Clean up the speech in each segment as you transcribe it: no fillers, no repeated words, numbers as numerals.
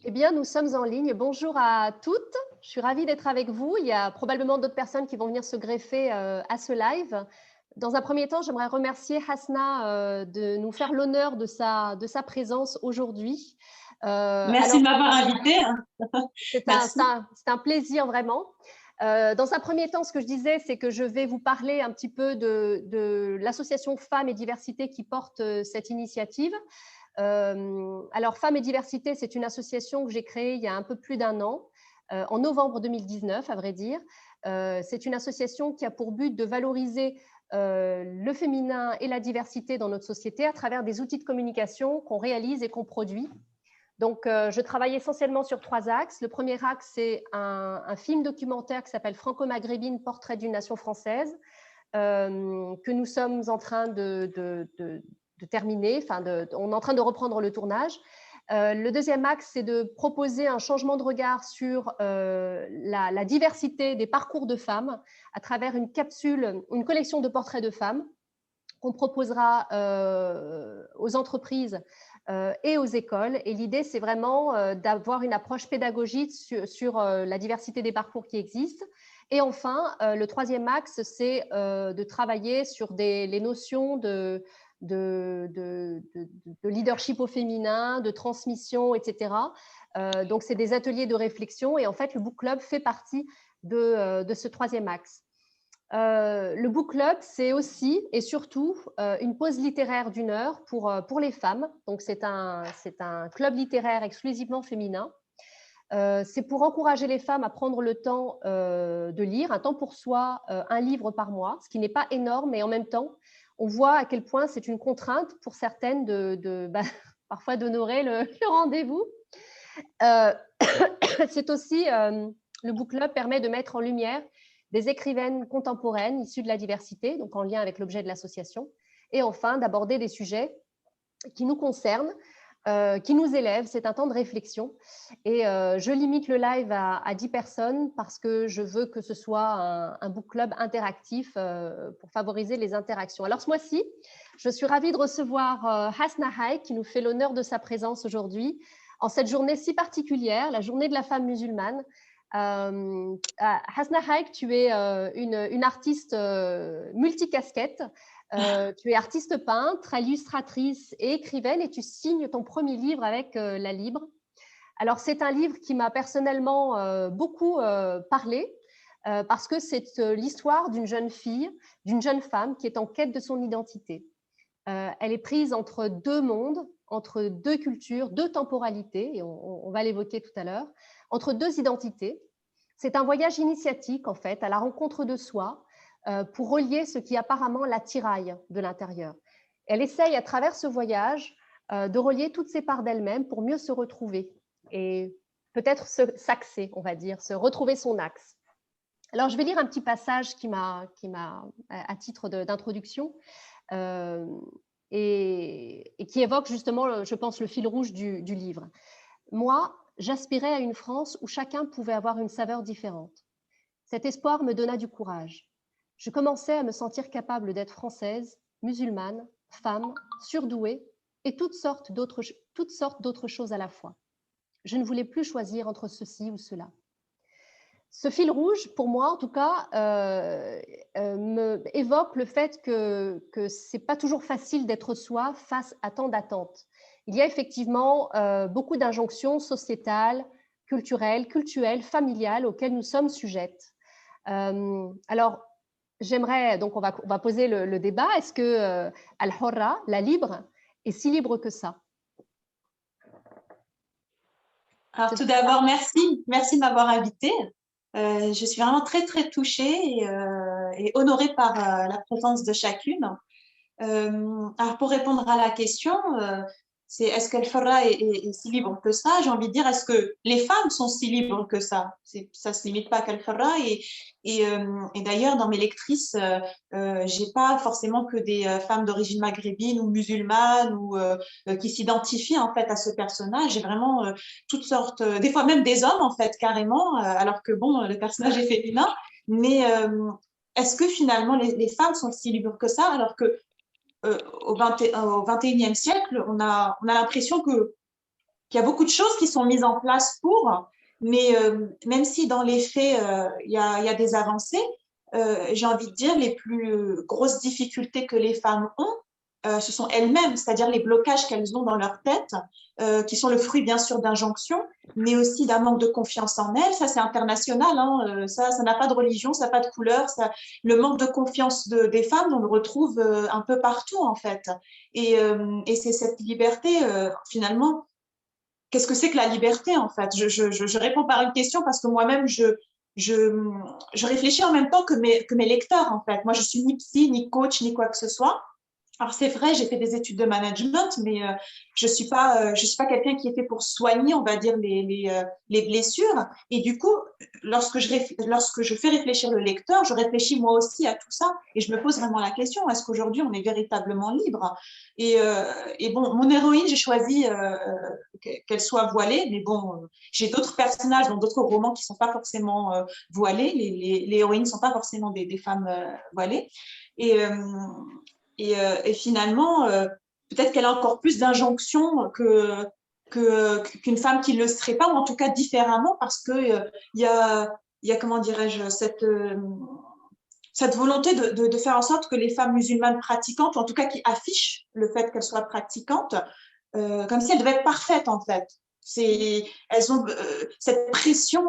Eh bien, nous sommes en ligne. Bonjour à toutes. Je suis ravie d'être avec vous. Il y a probablement d'autres personnes qui vont venir se greffer à ce live. Dans un premier temps, j'aimerais remercier Hasna de nous faire l'honneur de sa présence aujourd'hui. Merci Alors, de m'avoir invitée. Merci. c'est un plaisir vraiment. Dans un premier temps, ce que je disais, c'est que je vais vous parler un petit peu de l'association Femmes et Diversité qui porte cette initiative. Alors, Femmes et Diversité, c'est une association que j'ai créée il y a un peu plus d'un an, en novembre 2019, à vrai dire. C'est une association qui a pour but de valoriser le féminin et la diversité dans notre société à travers des outils de communication qu'on réalise et qu'on produit. Donc, je travaille essentiellement sur 3 axes. Le premier axe, c'est un film documentaire qui s'appelle Franco-Maghrébine, portrait d'une nation française, que nous sommes en train de terminer. Enfin, on est en train de reprendre le tournage. Le deuxième axe, c'est de proposer un changement de regard sur la diversité des parcours de femmes à travers une capsule, une collection de portraits de femmes qu'on proposera aux entreprises et aux écoles. Et l'idée, c'est vraiment d'avoir une approche pédagogique sur la diversité des parcours qui existent. Et enfin, le troisième axe, c'est de travailler sur les notions de leadership au féminin, de transmission, etc. Donc, c'est des ateliers de réflexion. Et en fait, le book club fait partie de ce troisième axe. Le book club, c'est aussi et surtout une pause littéraire d'1 heure pour les femmes. Donc, c'est un club littéraire exclusivement féminin. C'est pour encourager les femmes à prendre le temps de lire, un temps pour soi, un livre par mois, ce qui n'est pas énorme, mais en même temps, on voit à quel point c'est une contrainte pour certaines parfois d'honorer le rendez-vous. C'est aussi, le book club permet de mettre en lumière des écrivaines contemporaines issues de la diversité, donc en lien avec l'objet de l'association, et enfin d'aborder des sujets qui nous concernent, qui nous élèvent. C'est un temps de réflexion. Et je limite le live à 10 personnes parce que je veux que ce soit un book club interactif pour favoriser les interactions. Alors ce mois-ci, je suis ravie de recevoir Hasna Haïk qui nous fait l'honneur de sa présence aujourd'hui en cette journée si particulière, la journée de la femme musulmane. Hasna Haïk, tu es une artiste multicasquette. Tu es artiste peintre, illustratrice et écrivaine et tu signes ton premier livre avec La Libre. Alors, c'est un livre qui m'a personnellement beaucoup parlé parce que c'est l'histoire d'une jeune fille, d'une jeune femme qui est en quête de son identité. Elle est prise entre 2 mondes, entre 2 cultures, 2 temporalités, et on va l'évoquer tout à l'heure, entre 2 identités. C'est un voyage initiatique, en fait, à la rencontre de soi, pour relier ce qui apparemment la tiraille de l'intérieur. Elle essaye, à travers ce voyage, de relier toutes ces parts d'elle-même pour mieux se retrouver et peut-être s'axer, on va dire, se retrouver son axe. Alors, je vais lire un petit passage qui m'a à titre d'introduction, et qui évoque justement, je pense, le fil rouge du livre. Moi, j'aspirais à une France où chacun pouvait avoir une saveur différente. Cet espoir me donna du courage. Je commençais à me sentir capable d'être française, musulmane, femme, surdouée et toutes sortes d'autres choses à la fois. Je ne voulais plus choisir entre ceci ou cela. Ce fil rouge, pour moi en tout cas, me évoque le fait que ce n'est pas toujours facile d'être soi face à tant d'attentes. Il y a effectivement beaucoup d'injonctions sociétales, culturelles, familiales auxquelles nous sommes sujettes. Alors, j'aimerais, donc on va poser le débat, est-ce que Al-Hurra, la libre, est si libre que ça? Alors tout d'abord, merci de m'avoir invitée. Je suis vraiment très, très touchée et honorée par la présence de chacune. Alors pour répondre à la question, c'est est-ce que Farah est si libre que ça? J'ai envie de dire, est-ce que les femmes sont si libres que ça? Ça se limite pas à Farah et d'ailleurs dans mes lectrices, j'ai pas forcément que des femmes d'origine maghrébine ou musulmane ou qui s'identifient en fait à ce personnage. J'ai vraiment toutes sortes, des fois même des hommes en fait carrément, alors que bon, le personnage est féminin. Mais est-ce que finalement les femmes sont si libres que ça alors que au 21e siècle, on a l'impression que qu'il y a beaucoup de choses qui sont mises en place mais même si dans les faits, il y a des avancées, j'ai envie de dire, les plus grosses difficultés que les femmes ont, ce sont elles-mêmes, c'est-à-dire les blocages qu'elles ont dans leur tête, qui sont le fruit bien sûr d'injonctions, mais aussi d'un manque de confiance en elles. Ça, c'est international, hein, ça n'a pas de religion, ça n'a pas de couleur. Le manque de confiance des femmes, on le retrouve un peu partout en fait. Et c'est cette liberté, finalement. Qu'est-ce que c'est que la liberté en fait? Je réponds par une question parce que moi-même, je réfléchis en même temps que mes lecteurs en fait. Moi, je suis ni psy, ni coach, ni quoi que ce soit. Alors c'est vrai, j'ai fait des études de management, mais je suis pas quelqu'un qui est fait pour soigner, on va dire, les blessures. Et du coup, lorsque je fais réfléchir le lecteur, je réfléchis moi aussi à tout ça et je me pose vraiment la question, est-ce qu'aujourd'hui on est véritablement libre? Et bon, mon héroïne, j'ai choisi qu'elle soit voilée, mais bon, j'ai d'autres personnages dans d'autres romans qui sont pas forcément voilés. Les héroïnes sont pas forcément des femmes voilées. Et, euh, et finalement, peut-être qu'elle a encore plus d'injonctions qu'une femme qui ne le serait pas, ou en tout cas différemment, parce que il y a comment dirais-je, cette volonté de faire en sorte que les femmes musulmanes pratiquantes, ou en tout cas qui affichent le fait qu'elles soient pratiquantes, comme si elles devaient être parfaites en fait. Elles ont cette pression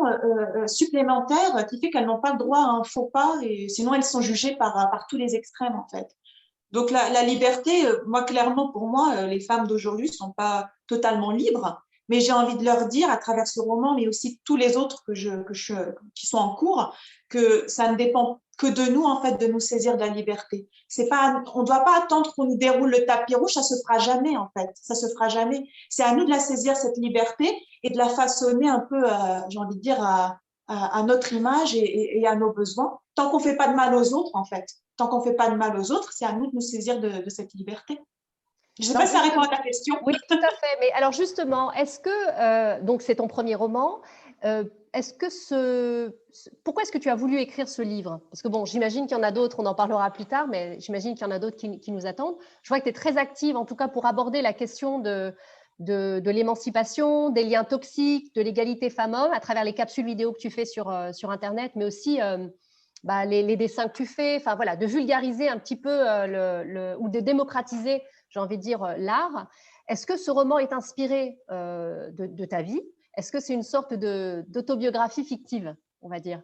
supplémentaire qui fait qu'elles n'ont pas le droit à un faux pas, et sinon elles sont jugées par tous les extrêmes en fait. Donc la liberté, moi clairement pour moi, les femmes d'aujourd'hui ne sont pas totalement libres, mais j'ai envie de leur dire à travers ce roman, mais aussi tous les autres qui sont en cours, que ça ne dépend que de nous en fait de nous saisir de la liberté. C'est pas, on ne doit pas attendre qu'on nous déroule le tapis rouge, ça se fera jamais en fait, ça se fera jamais. C'est à nous de la saisir cette liberté et de la façonner un peu, j'ai envie de dire à notre image et à nos besoins, tant qu'on fait pas de mal aux autres en fait. Tant qu'on ne fait pas de mal aux autres, c'est à nous de nous saisir de cette liberté. Je ne sais pas si ça répond à ta question. Oui, tout à fait. Mais alors justement, est-ce que, donc c'est ton premier roman, pourquoi est-ce que tu as voulu écrire ce livre? Parce que bon, j'imagine qu'il y en a d'autres, on en parlera plus tard, mais j'imagine qu'il y en a d'autres qui nous attendent. Je vois que tu es très active, en tout cas pour aborder la question de l'émancipation, des liens toxiques, de l'égalité femmes-hommes, à travers les capsules vidéo que tu fais sur Internet, mais aussi les dessins que tu fais, enfin voilà, de vulgariser un petit peu ou de démocratiser, j'ai envie de dire, l'art. Est-ce que ce roman est inspiré de ta vie? Est-ce que c'est une sorte d'autobiographie fictive, on va dire?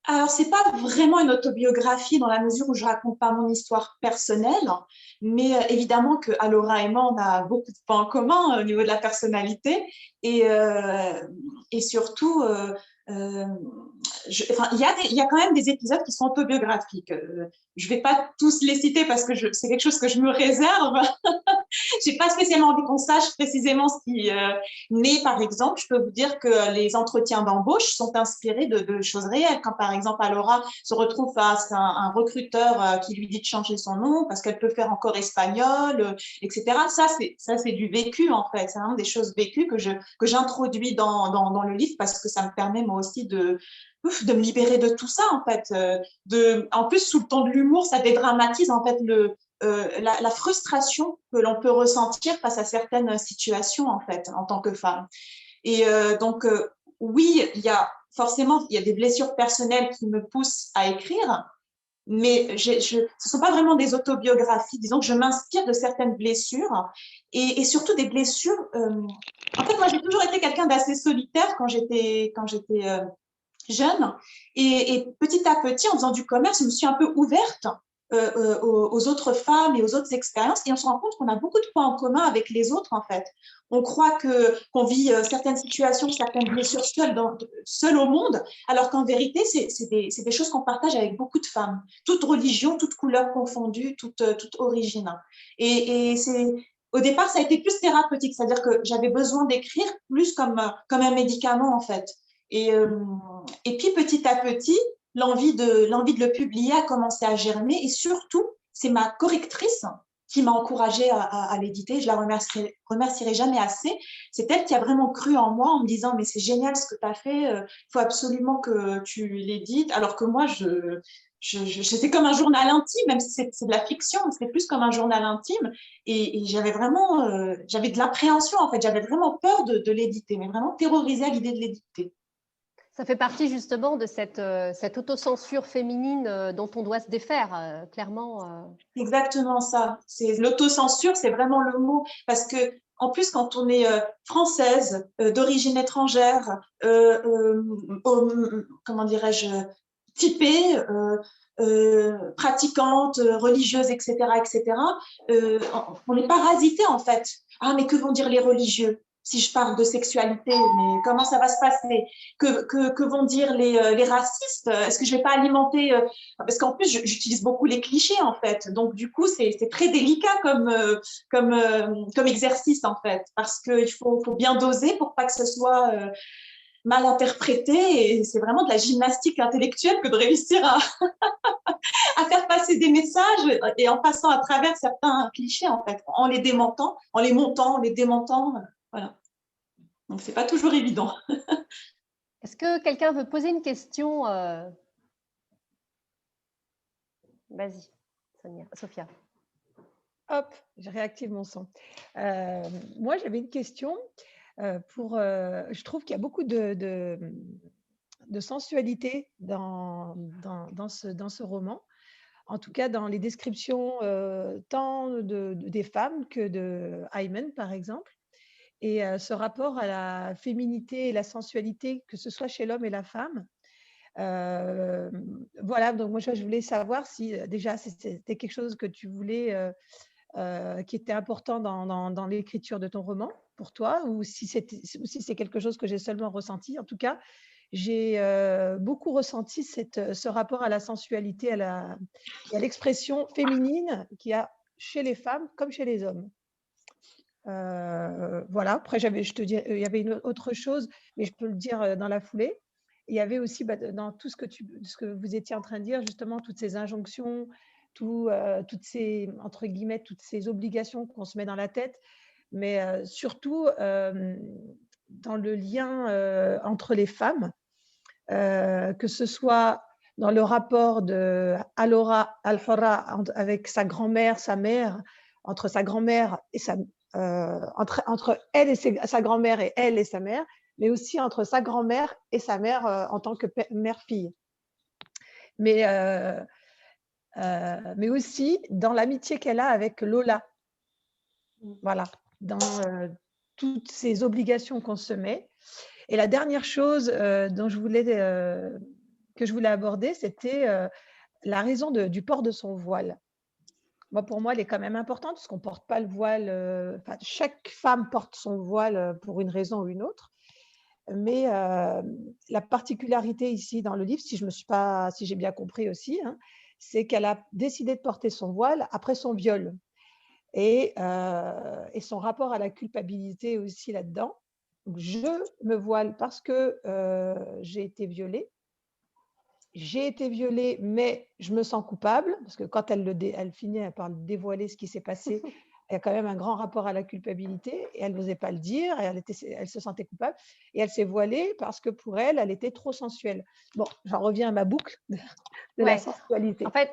Alors, c'est pas vraiment une autobiographie dans la mesure où je raconte pas mon histoire personnelle, mais évidemment que Alora et moi, on a beaucoup de points en commun au niveau de la personnalité et surtout, il y a quand même des épisodes qui sont autobiographiques. Je vais pas tous les citer parce que c'est quelque chose que je me réserve. J'ai pas spécialement envie qu'on sache précisément ce qui. Mais par exemple, je peux vous dire que les entretiens d'embauche sont inspirés de choses réelles. Quand par exemple Alora se retrouve face à un recruteur qui lui dit de changer son nom parce qu'elle peut faire encore espagnol, etc. Ça c'est du vécu en fait. C'est vraiment des choses vécues que j'introduis dans le livre parce que ça me permet moi aussi de me libérer de tout ça en fait. En plus sous le ton de l'humour, ça dédramatise en fait la frustration que l'on peut ressentir face à certaines situations en fait en tant que femme. Et donc oui, il y a des blessures personnelles qui me poussent à écrire, mais ce ne sont pas vraiment des autobiographies. Disons que je m'inspire de certaines blessures et surtout des blessures. En fait, moi, j'ai toujours été quelqu'un d'assez solitaire quand j'étais jeune. Et petit à petit, en faisant du commerce, je me suis un peu ouverte aux autres femmes et aux autres expériences. Et on se rend compte qu'on a beaucoup de points en commun avec les autres, en fait. On croit qu'on vit certaines situations, certaines blessures seules au monde, alors qu'en vérité, c'est des choses qu'on partage avec beaucoup de femmes. Toute religion, toute couleur confondue, toute origine. Et au départ, ça a été plus thérapeutique, c'est-à-dire que j'avais besoin d'écrire plus comme un médicament, en fait. Et, euh, et puis, petit à petit, l'envie de le publier a commencé à germer. Et surtout, c'est ma correctrice qui m'a encouragée à l'éditer. Je la remercierai jamais assez. C'est elle qui a vraiment cru en moi en me disant « Mais c'est génial ce que tu as fait, il faut absolument que tu l'édites. » Alors que moi, c'était comme un journal intime, même si c'est de la fiction, c'était plus comme un journal intime. Et j'avais vraiment, j'avais de l'appréhension en fait, j'avais vraiment peur de l'éditer, mais vraiment terrorisée à l'idée de l'éditer. Ça fait partie justement de cette autocensure féminine dont on doit se défaire, clairement. Exactement ça. C'est l'autocensure, c'est vraiment le mot, parce que en plus quand on est française, d'origine étrangère, comment dirais-je, typée, pratiquante, religieuse, etc., etc., on est parasité en fait. Ah, mais que vont dire les religieux si je parle de sexualité? Mais comment ça va se passer? Que vont dire les racistes? Est-ce que je vais pas alimenter parce qu'en plus, j'utilise beaucoup les clichés, en fait. Donc, du coup, c'est très délicat comme exercice, en fait, parce qu'il faut bien doser pour pas que ce soit mal interprété. Et c'est vraiment de la gymnastique intellectuelle que de réussir à faire passer des messages et en passant à travers certains clichés, en fait, en les démentant, en les montant, en les démentant. Voilà. Donc, c'est pas toujours évident. Est-ce que quelqu'un veut poser une question? Vas-y, Sophia. Hop, je réactive mon son. Moi, j'avais une question. Je trouve qu'il y a beaucoup de sensualité dans ce roman. En tout cas, dans les descriptions tant des femmes que de Ayman, par exemple. Et ce rapport à la féminité et la sensualité, que ce soit chez l'homme et la femme. Voilà, donc moi, je voulais savoir si déjà c'était quelque chose que tu voulais, qui était important dans l'écriture de ton roman pour toi, ou si c'est quelque chose que j'ai seulement ressenti. En tout cas, j'ai beaucoup ressenti ce rapport à la sensualité et à l'expression féminine qu'il y a chez les femmes comme chez les hommes. Voilà, après, je te dis, il y avait une autre chose, mais je peux le dire dans la foulée. Il y avait aussi, dans tout ce que vous étiez en train de dire, justement, toutes ces injonctions, toutes ces, entre guillemets, toutes ces obligations qu'on se met dans la tête, mais surtout dans le lien entre les femmes, que ce soit dans le rapport de Alora Al-Hurra avec sa grand-mère, sa mère, entre sa grand-mère et entre elle et sa grand-mère et elle et sa mère, mais aussi entre sa grand-mère et sa mère en tant que mère-fille. Mais aussi dans l'amitié qu'elle a avec Lola. Voilà, dans toutes ces obligations qu'on se met. Et la dernière chose que je voulais aborder, c'était la raison du port de son voile. Moi, pour moi, elle est quand même importante parce qu'on ne porte pas le voile. Chaque femme porte son voile pour une raison ou une autre. Mais la particularité ici dans le livre, si j'ai bien compris aussi, hein, c'est qu'elle a décidé de porter son voile après son viol. Et son rapport à la culpabilité aussi là-dedans. Je me voile parce que j'ai été violée. J'ai été violée, mais je me sens coupable, parce que quand elle finit par dévoiler ce qui s'est passé, il y a quand même un grand rapport à la culpabilité, et elle n'osait pas le dire, et elle se sentait coupable, et elle s'est voilée parce que pour elle, elle était trop sensuelle. Bon, j'en reviens à ma boucle de la sensualité. En fait,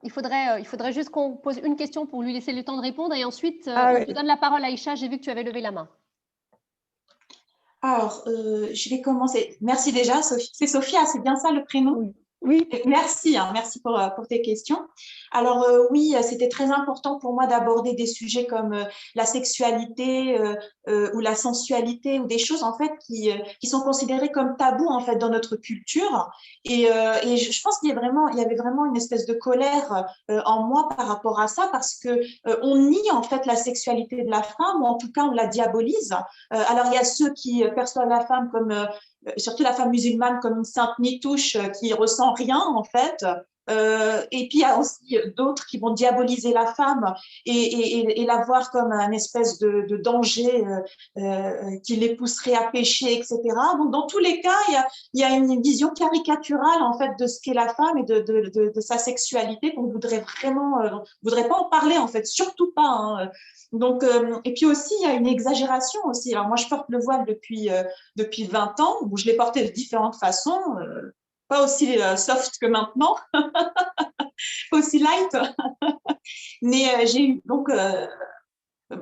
il faudrait juste qu'on pose une question pour lui laisser le temps de répondre, et ensuite, on te donne la parole, Aïcha. J'ai vu que tu avais levé la main. Alors, je vais commencer. Merci déjà, Sophie. C'est Sophia, c'est bien ça le prénom? Oui. Merci, merci pour tes questions. Alors oui, c'était très important pour moi d'aborder des sujets comme la sexualité ou la sensualité ou des choses en fait qui sont considérées comme tabous en fait dans notre culture. Et je pense qu'il y avait vraiment une espèce de colère en moi par rapport à ça parce que on nie en fait la sexualité de la femme ou en tout cas on la diabolise. Alors il y a ceux qui perçoivent la femme comme surtout la femme musulmane comme une sainte nitouche qui ressent rien en fait. Et puis il y a aussi d'autres qui vont diaboliser la femme et la voir comme un espèce de danger qui les pousserait à pécher, etc. Donc dans tous les cas, il y a une vision caricaturale en fait de ce qu'est la femme et de sa sexualité qu'on voudrait voudrait pas en parler en fait, surtout pas. Hein. Donc et puis aussi il y a une exagération aussi. Alors moi je porte le voile depuis 20 ans, où je l'ai porté de différentes façons. pas aussi soft que maintenant, pas aussi light. Mais j'ai eu donc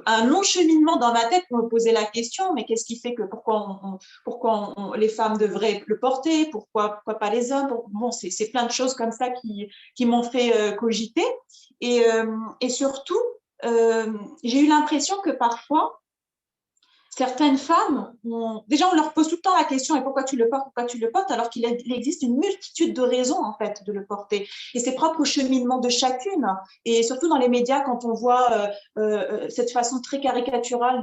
un long cheminement dans ma tête pour me poser la question, mais qu'est-ce qui fait que pourquoi les femmes devraient le porter, pourquoi pas les hommes? Bon, c'est plein de choses comme ça qui m'ont fait cogiter. Et surtout, j'ai eu l'impression que parfois, certaines femmes, déjà on leur pose tout le temps la question et pourquoi tu le portes, alors qu'il existe une multitude de raisons en fait de le porter. Et c'est propre au cheminement de chacune. Et surtout dans les médias, quand on voit cette façon très caricaturale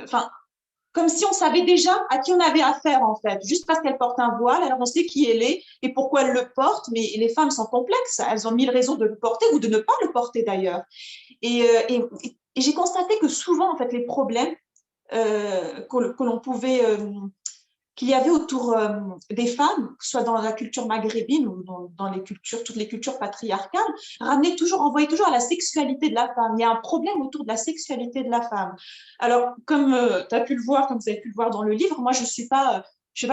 enfin, comme si on savait déjà à qui on avait affaire en fait, juste parce qu'elle porte un voile, alors on sait qui elle est et pourquoi elle le porte. Mais les femmes sont complexes, elles ont mille raisons de le porter ou de ne pas le porter d'ailleurs. Et j'ai constaté que souvent en fait les problèmes que l'on pouvait, qu'il y avait autour des femmes, que ce soit dans la culture maghrébine ou dans les cultures, toutes les cultures patriarcales, envoyait toujours à la sexualité de la femme. Il y a un problème autour de la sexualité de la femme. Alors, comme tu as pu le voir, comme vous avez pu le voir dans le livre, moi, je suis pas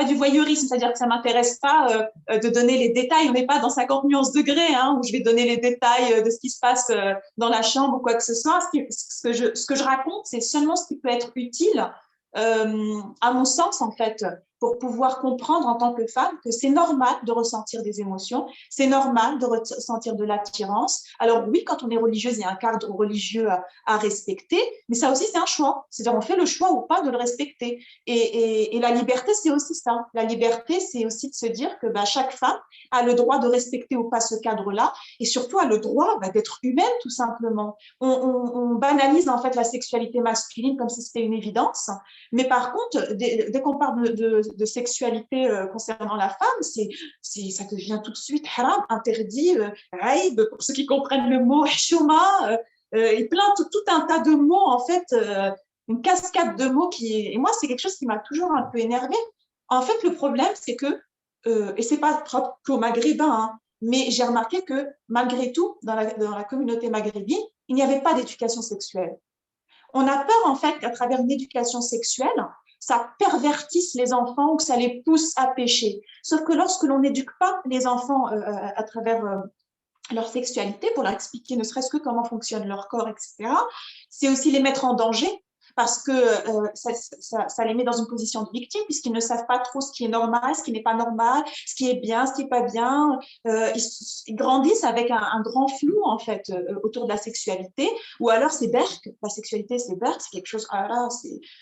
du voyeurisme, c'est-à-dire que ça m'intéresse pas de donner les détails. On n'est pas dans 50 nuances degrés, hein, où je vais donner les détails de ce qui se passe dans la chambre ou quoi que ce soit. Ce que je raconte, c'est seulement ce qui peut être utile, à mon sens, en fait, pour pouvoir comprendre en tant que femme que c'est normal de ressentir des émotions, c'est normal de ressentir de l'attirance. Alors oui, quand on est religieuse, il y a un cadre religieux à respecter, mais ça aussi, c'est un choix. C'est-à-dire, on fait le choix ou pas de le respecter. Et la liberté, c'est aussi ça. La liberté, c'est aussi de se dire que chaque femme a le droit de respecter ou pas ce cadre-là, et surtout a le droit d'être humaine, tout simplement. On banalise en fait la sexualité masculine comme si c'était une évidence, mais par contre, dès qu'on parle de sexualité concernant la femme, ça devient tout de suite haram, interdit, aïb, pour ceux qui comprennent le mot, hchouma, et tout un tas de mots, en fait, une cascade de mots et moi, c'est quelque chose qui m'a toujours un peu énervée. En fait, le problème, c'est que, et c'est pas propre qu'aux Maghrébins, hein, mais j'ai remarqué que malgré tout, dans la communauté maghrébine, il n'y avait pas d'éducation sexuelle. On a peur, en fait, qu'à travers une éducation sexuelle, ça pervertisse les enfants ou que ça les pousse à pécher. Sauf que lorsque l'on n'éduque pas les enfants à travers leur sexualité, pour leur expliquer ne serait-ce que comment fonctionne leur corps, etc., c'est aussi les mettre en danger, parce que ça les met dans une position de victime, puisqu'ils ne savent pas trop ce qui est normal, ce qui n'est pas normal, ce qui est bien, ce qui n'est pas bien. Ils grandissent avec un grand flou, en fait, autour de la sexualité, ou alors c'est berk, la sexualité c'est berk, c'est quelque chose,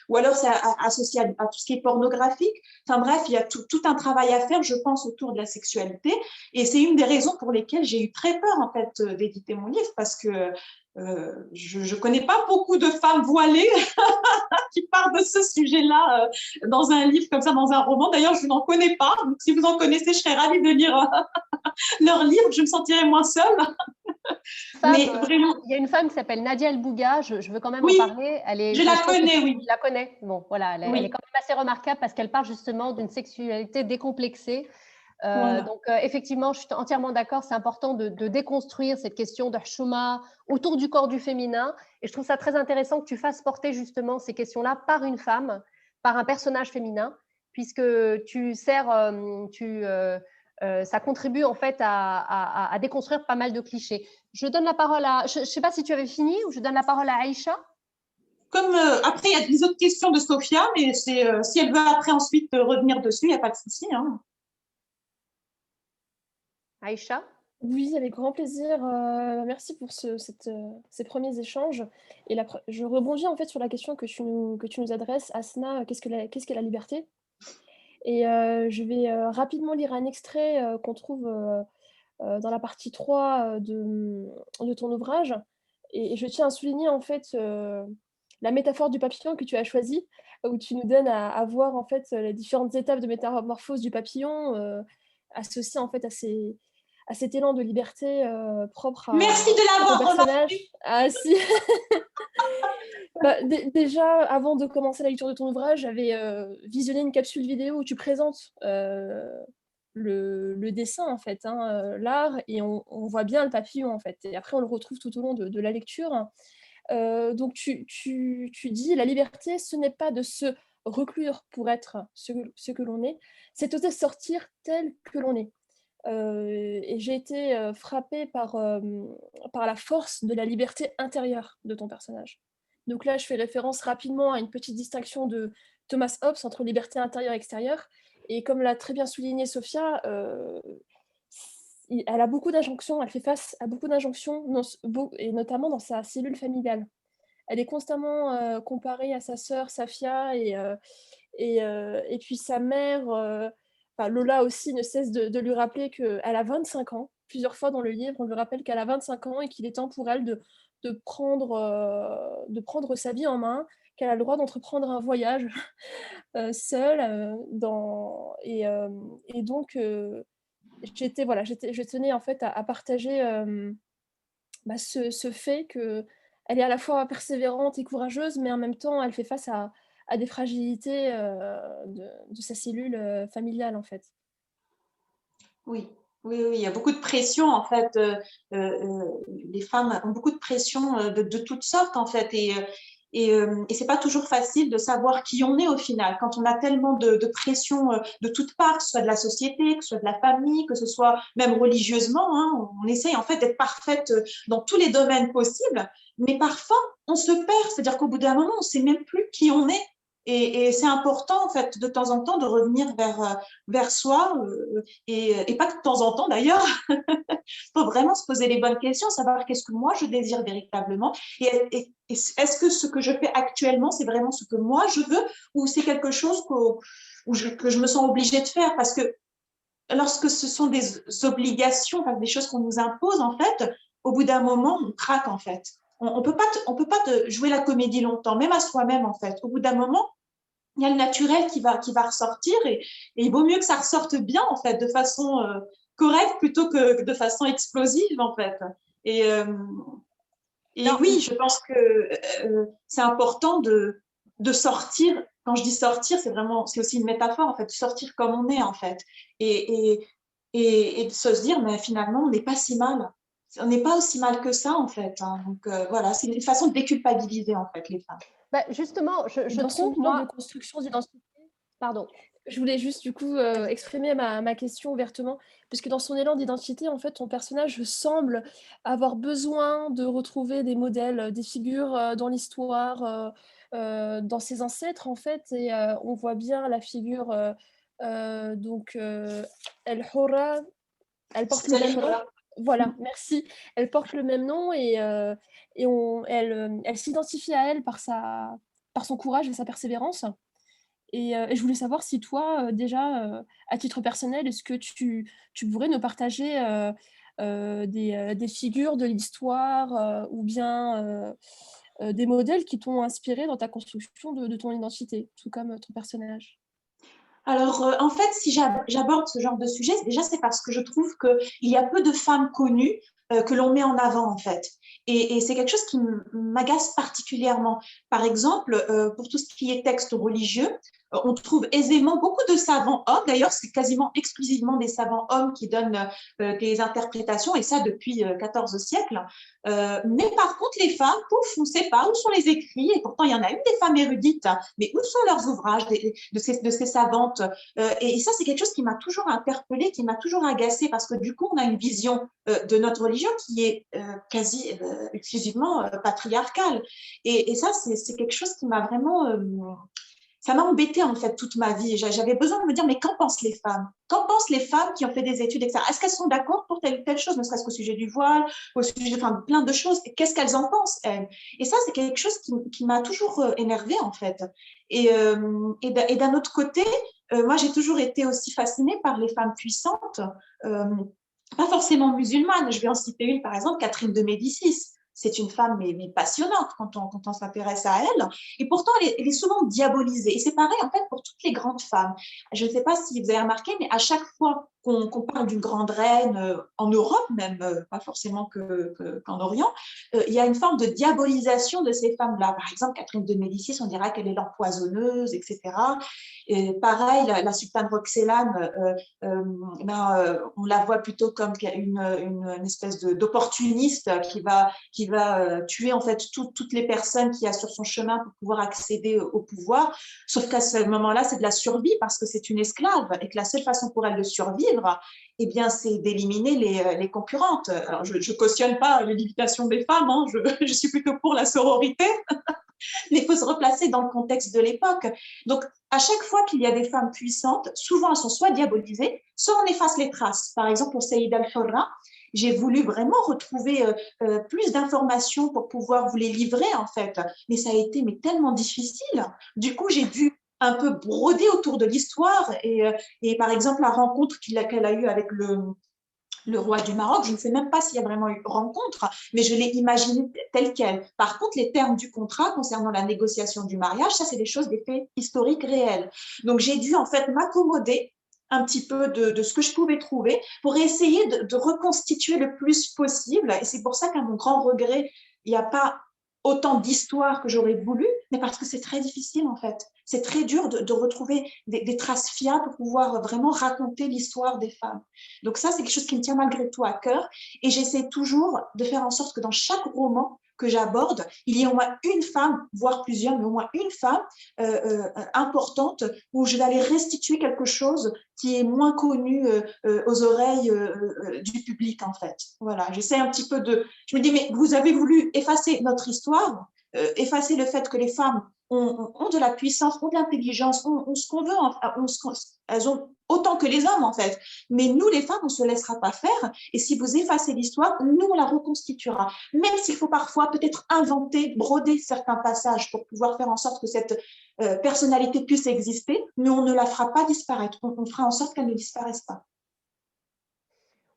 ou alors c'est associé à tout ce qui est pornographique. Enfin bref, il y a tout un travail à faire, je pense, autour de la sexualité, et c'est une des raisons pour lesquelles j'ai eu très peur, en fait, d'éditer mon livre, parce que je ne connais pas beaucoup de femmes voilées qui parlent de ce sujet-là dans un livre comme ça, dans un roman. D'ailleurs, je n'en connais pas. Donc, si vous en connaissez, je serais ravie de lire leur livre. Je me sentirais moins seule. Mais vraiment... Il y a une femme qui s'appelle Nadia El Bouga. Je veux quand même en parler. Je la connais, oui. Je la connais. Bon, voilà, elle est quand même assez remarquable parce qu'elle parle justement d'une sexualité décomplexée. Voilà. Donc, effectivement, je suis entièrement d'accord. C'est important de déconstruire cette question de hchouma autour du corps du féminin. Et je trouve ça très intéressant que tu fasses porter justement ces questions-là par une femme, par un personnage féminin, puisque tu sers, ça contribue en fait à déconstruire pas mal de clichés. Je donne la parole à... Je ne sais pas si tu avais fini ou je donne la parole à Aïcha. Comme après, il y a des autres questions de Sophia, mais si elle veut après ensuite revenir dessus, il n'y a pas de souci. Hein. Aïcha? Oui, avec grand plaisir. Merci pour ces premiers échanges. Et je rebondis en fait sur la question que tu nous adresses, Asna, qu'est-ce qu'est la liberté? Et je vais rapidement lire un extrait qu'on trouve dans la partie 3 de ton ouvrage. Et je tiens à souligner en fait la métaphore du papillon que tu as choisie, où tu nous donnes à voir en fait les différentes étapes de métamorphose du papillon associées en fait à cet élan de liberté propre à Merci de l'avoir remarqué. Ah si. Déjà, avant de commencer la lecture de ton ouvrage, j'avais visionné une capsule vidéo où tu présentes le dessin, en fait, hein, l'art, et on voit bien le papillon, en fait. Et après, on le retrouve tout au long de la lecture. Donc, tu dis, la liberté, ce n'est pas de se reclure pour être ce que l'on est, c'est oser sortir tel que l'on est. et j'ai été frappée par la force de la liberté intérieure de ton personnage. Donc là, je fais référence rapidement à une petite distinction de Thomas Hobbes entre liberté intérieure et extérieure. Et comme l'a très bien souligné Sophia, elle a beaucoup d'injonctions, elle fait face à beaucoup d'injonctions, et notamment dans sa cellule familiale. Elle est constamment comparée à sa sœur Safia, et puis sa mère, Lola aussi, ne cesse de lui rappeler qu'elle a 25 ans. Plusieurs fois dans le livre, on lui rappelle qu'elle a 25 ans et qu'il est temps pour elle de prendre sa vie en main, qu'elle a le droit d'entreprendre un voyage seule. Et donc, je tenais en fait à partager ce fait qu'elle est à la fois persévérante et courageuse, mais en même temps, elle fait face à des fragilités de sa cellule familiale, en fait. Oui, oui, oui, il y a beaucoup de pression en fait. Les femmes ont beaucoup de pression de toutes sortes en fait, et c'est pas toujours facile de savoir qui on est au final quand on a tellement de pression de toutes parts, que ce soit de la société, que ce soit de la famille, que ce soit même religieusement. Hein, on essaye en fait d'être parfaite dans tous les domaines possibles, mais parfois on se perd, c'est-à-dire qu'au bout d'un moment, on sait même plus qui on est. Et c'est important, en fait, de temps en temps, de revenir vers soi, et pas que de temps en temps d'ailleurs. Il faut vraiment se poser les bonnes questions, savoir qu'est-ce que moi je désire véritablement, et est-ce que ce que je fais actuellement, c'est vraiment ce que moi je veux, ou c'est quelque chose que je me sens obligée de faire, parce que lorsque ce sont des obligations, enfin, des choses qu'on nous impose, en fait, au bout d'un moment, on craque, en fait. On peut pas jouer la comédie longtemps, même à soi-même, en fait. Au bout d'un moment, il y a le naturel qui va ressortir, et il vaut mieux que ça ressorte bien, en fait, de façon correcte plutôt que de façon explosive, en fait. Et, euh, et oui, je pense que c'est important de sortir. Quand je dis sortir, c'est aussi une métaphore, en fait, de sortir comme on est, en fait. Et, et de se dire, mais finalement, on n'est pas si mal. On n'est pas aussi mal que ça, en fait. Hein. Donc, voilà, c'est une façon de déculpabiliser, en fait, les femmes. Bah, justement, je dans son trouve, élan de moi… construction d'identité, Pardon. je voulais juste du coup exprimer ma question ouvertement, puisque dans son élan d'identité, en fait, ton personnage semble avoir besoin de retrouver des modèles, des figures dans l'histoire, dans ses ancêtres, en fait, et on voit bien la figure, El Hora, elle porte le même nom. Voilà, merci. Elle porte le même nom, elle s'identifie à elle par son courage et sa persévérance. Et je voulais savoir si toi, déjà, à titre personnel, est-ce que tu pourrais nous partager des figures de l'histoire, ou bien des modèles qui t'ont inspiré dans ta construction de ton identité, tout comme ton personnage? Alors, en fait, si j'aborde ce genre de sujet, déjà, c'est parce que je trouve qu'il y a peu de femmes connues que l'on met en avant, en fait. Et c'est quelque chose qui m'agace particulièrement. Par exemple, pour tout ce qui est texte religieux, on trouve aisément beaucoup de savants hommes. D'ailleurs, c'est quasiment exclusivement des savants hommes qui donnent des interprétations, et ça depuis 14 siècles. Mais par contre, les femmes, pouf, on ne sait pas où sont les écrits, et pourtant il y en a une des femmes érudites, hein, mais où sont leurs ouvrages de ces savantes? Et ça, c'est quelque chose qui m'a toujours interpellée, qui m'a toujours agacée, parce que du coup, on a une vision de notre religion qui est quasi exclusivement patriarcale. Et ça, c'est quelque chose qui m'a vraiment… ça m'a embêtée en fait toute ma vie. J'avais besoin de me dire, mais qu'en pensent les femmes? Qu'en pensent les femmes qui ont fait des études, etc. Est-ce qu'elles sont d'accord pour telle ou telle chose, ne serait-ce qu'au sujet du voile, au sujet, enfin, plein de choses? Qu'est-ce qu'elles en pensent, elles? Et ça, c'est quelque chose qui m'a toujours énervée en fait. Et d'un autre côté, moi, j'ai toujours été aussi fascinée par les femmes puissantes, euh, pas forcément musulmanes. Je vais en citer une, par exemple, Catherine de Médicis. C'est une femme mais passionnante quand on s'intéresse à elle. Et pourtant, elle est souvent diabolisée. Et c'est pareil, en fait, pour toutes les grandes femmes. Je ne sais pas si vous avez remarqué, mais à chaque fois qu'on parle d'une grande reine, en Europe même, pas forcément qu'en Orient, il y a une forme de diabolisation de ces femmes-là. Par exemple, Catherine de Médicis, on dira qu'elle est l'empoisonneuse, etc. Et pareil, la sultane Roxelane, on la voit plutôt comme une espèce d'opportuniste qui va va tuer en fait toutes les personnes qu'il y a sur son chemin pour pouvoir accéder au pouvoir. Sauf qu'à ce moment-là, c'est de la survie parce que c'est une esclave et que la seule façon pour elle de survivre, eh bien, c'est d'éliminer les concurrentes. Alors, je ne cautionne pas l'élimination des femmes, hein, je suis plutôt pour la sororité. Mais il faut se replacer dans le contexte de l'époque. Donc, à chaque fois qu'il y a des femmes puissantes, souvent elles sont soit diabolisées, soit on efface les traces. Par exemple, pour Saïd al-Hurra, j'ai voulu vraiment retrouver plus d'informations pour pouvoir vous les livrer, en fait. Mais ça a été tellement difficile. Du coup, j'ai dû un peu broder autour de l'histoire. Et par exemple, la rencontre qu'elle a eue avec le roi du Maroc, je ne sais même pas s'il y a vraiment eu rencontre, mais je l'ai imaginé tel quel. Par contre, les termes du contrat concernant la négociation du mariage, ça, c'est des choses, des faits historiques réels. Donc, j'ai dû en fait m'accommoder un petit peu de ce que je pouvais trouver pour essayer de reconstituer le plus possible. Et c'est pour ça qu'à mon grand regret, il n'y a pas autant d'histoires que j'aurais voulu, mais parce que c'est très difficile en fait. C'est très dur de retrouver des traces fiables pour pouvoir vraiment raconter l'histoire des femmes. Donc ça, c'est quelque chose qui me tient malgré tout à cœur. Et j'essaie toujours de faire en sorte que dans chaque roman que j'aborde, il y ait au moins une femme, voire plusieurs, mais au moins une femme importante où je vais aller restituer quelque chose qui est moins connu aux oreilles du public en fait. Voilà, j'essaie un petit peu de... Je me dis, mais vous avez voulu effacer notre histoire, effacer le fait que les femmes ont de la puissance, ont de l'intelligence, ont ce qu'on veut, elles ont autant que les hommes en fait. Mais nous, les femmes, on ne se laissera pas faire. Et si vous effacez l'histoire, nous, on la reconstituera. Même s'il faut parfois peut-être inventer, broder certains passages pour pouvoir faire en sorte que cette personnalité puisse exister, mais on ne la fera pas disparaître. On fera en sorte qu'elle ne disparaisse pas.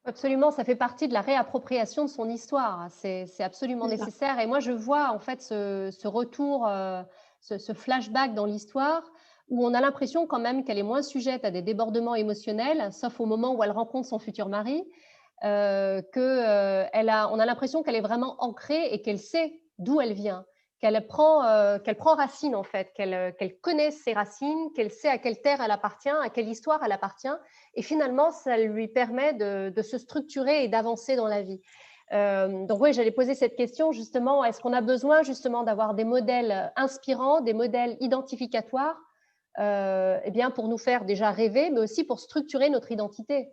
Absolument, ça fait partie de la réappropriation de son histoire. C'est absolument nécessaire. Et moi, je vois en fait ce retour, ce flashback dans l'histoire où on a l'impression quand même qu'elle est moins sujette à des débordements émotionnels, sauf au moment où elle rencontre son futur mari, on a l'impression qu'elle est vraiment ancrée et qu'elle sait d'où elle vient, qu'elle prend racine en fait, qu'elle connaît ses racines, qu'elle sait à quelle terre elle appartient, à quelle histoire elle appartient, et finalement ça lui permet de se structurer et d'avancer dans la vie. Donc oui, j'allais poser cette question justement, est-ce qu'on a besoin justement d'avoir des modèles inspirants, des modèles identificatoires eh bien, pour nous faire déjà rêver, mais aussi pour structurer notre identité?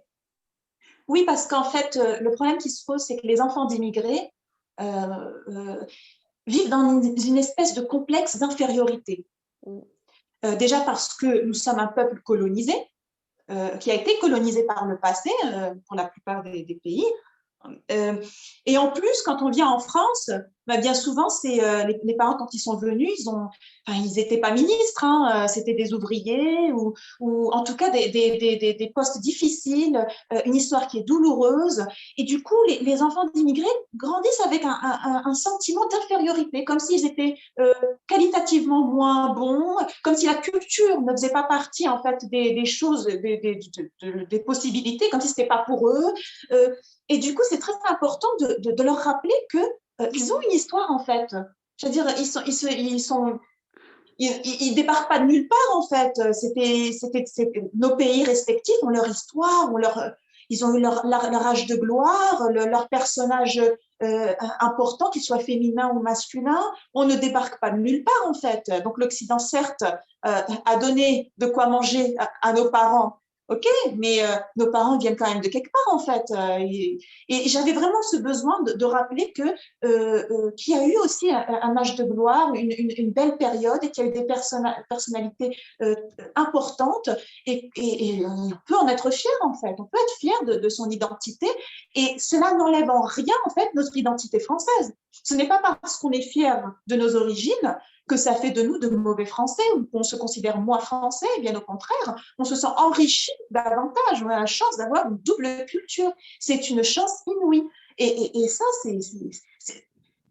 Oui, parce qu'en fait, le problème qui se pose, c'est que les enfants d'immigrés vivent dans une espèce de complexe d'infériorité. Déjà parce que nous sommes un peuple colonisé, qui a été colonisé par le passé, pour la plupart des pays. Et en plus, quand on vient en France, bien souvent, les parents, quand ils sont venus, ils n'étaient pas ministres, hein, c'était des ouvriers ou en tout cas des postes difficiles, une histoire qui est douloureuse. Et du coup, les enfants d'immigrés grandissent avec un sentiment d'infériorité, comme s'ils étaient qualitativement moins bons, comme si la culture ne faisait pas partie en fait des choses, des possibilités, comme si ce n'était pas pour eux. Et du coup, c'est très important de leur rappeler qu'ils ont une histoire, en fait. Je veux dire, ils débarquent pas de nulle part, en fait. Nos pays respectifs ont leur histoire, ils ont eu leur âge de gloire, leur personnage important, qu'il soit féminin ou masculin. On ne débarque pas de nulle part, en fait. Donc, l'Occident, certes, a donné de quoi manger à nos parents. OK, mais nos parents viennent quand même de quelque part, en fait. Et j'avais vraiment ce besoin de rappeler qu'il y a eu aussi un âge de gloire, une belle période, et qu'il y a eu des personnalités importantes. Et on peut en être fier, en fait. On peut être fier de son identité. Et cela n'enlève en rien, en fait, notre identité française. Ce n'est pas parce qu'on est fier de nos origines que ça fait de nous de mauvais Français ou qu'on se considère moins Français. Bien au contraire, on se sent enrichi davantage. On a la chance d'avoir une double culture. C'est une chance inouïe. Et ça,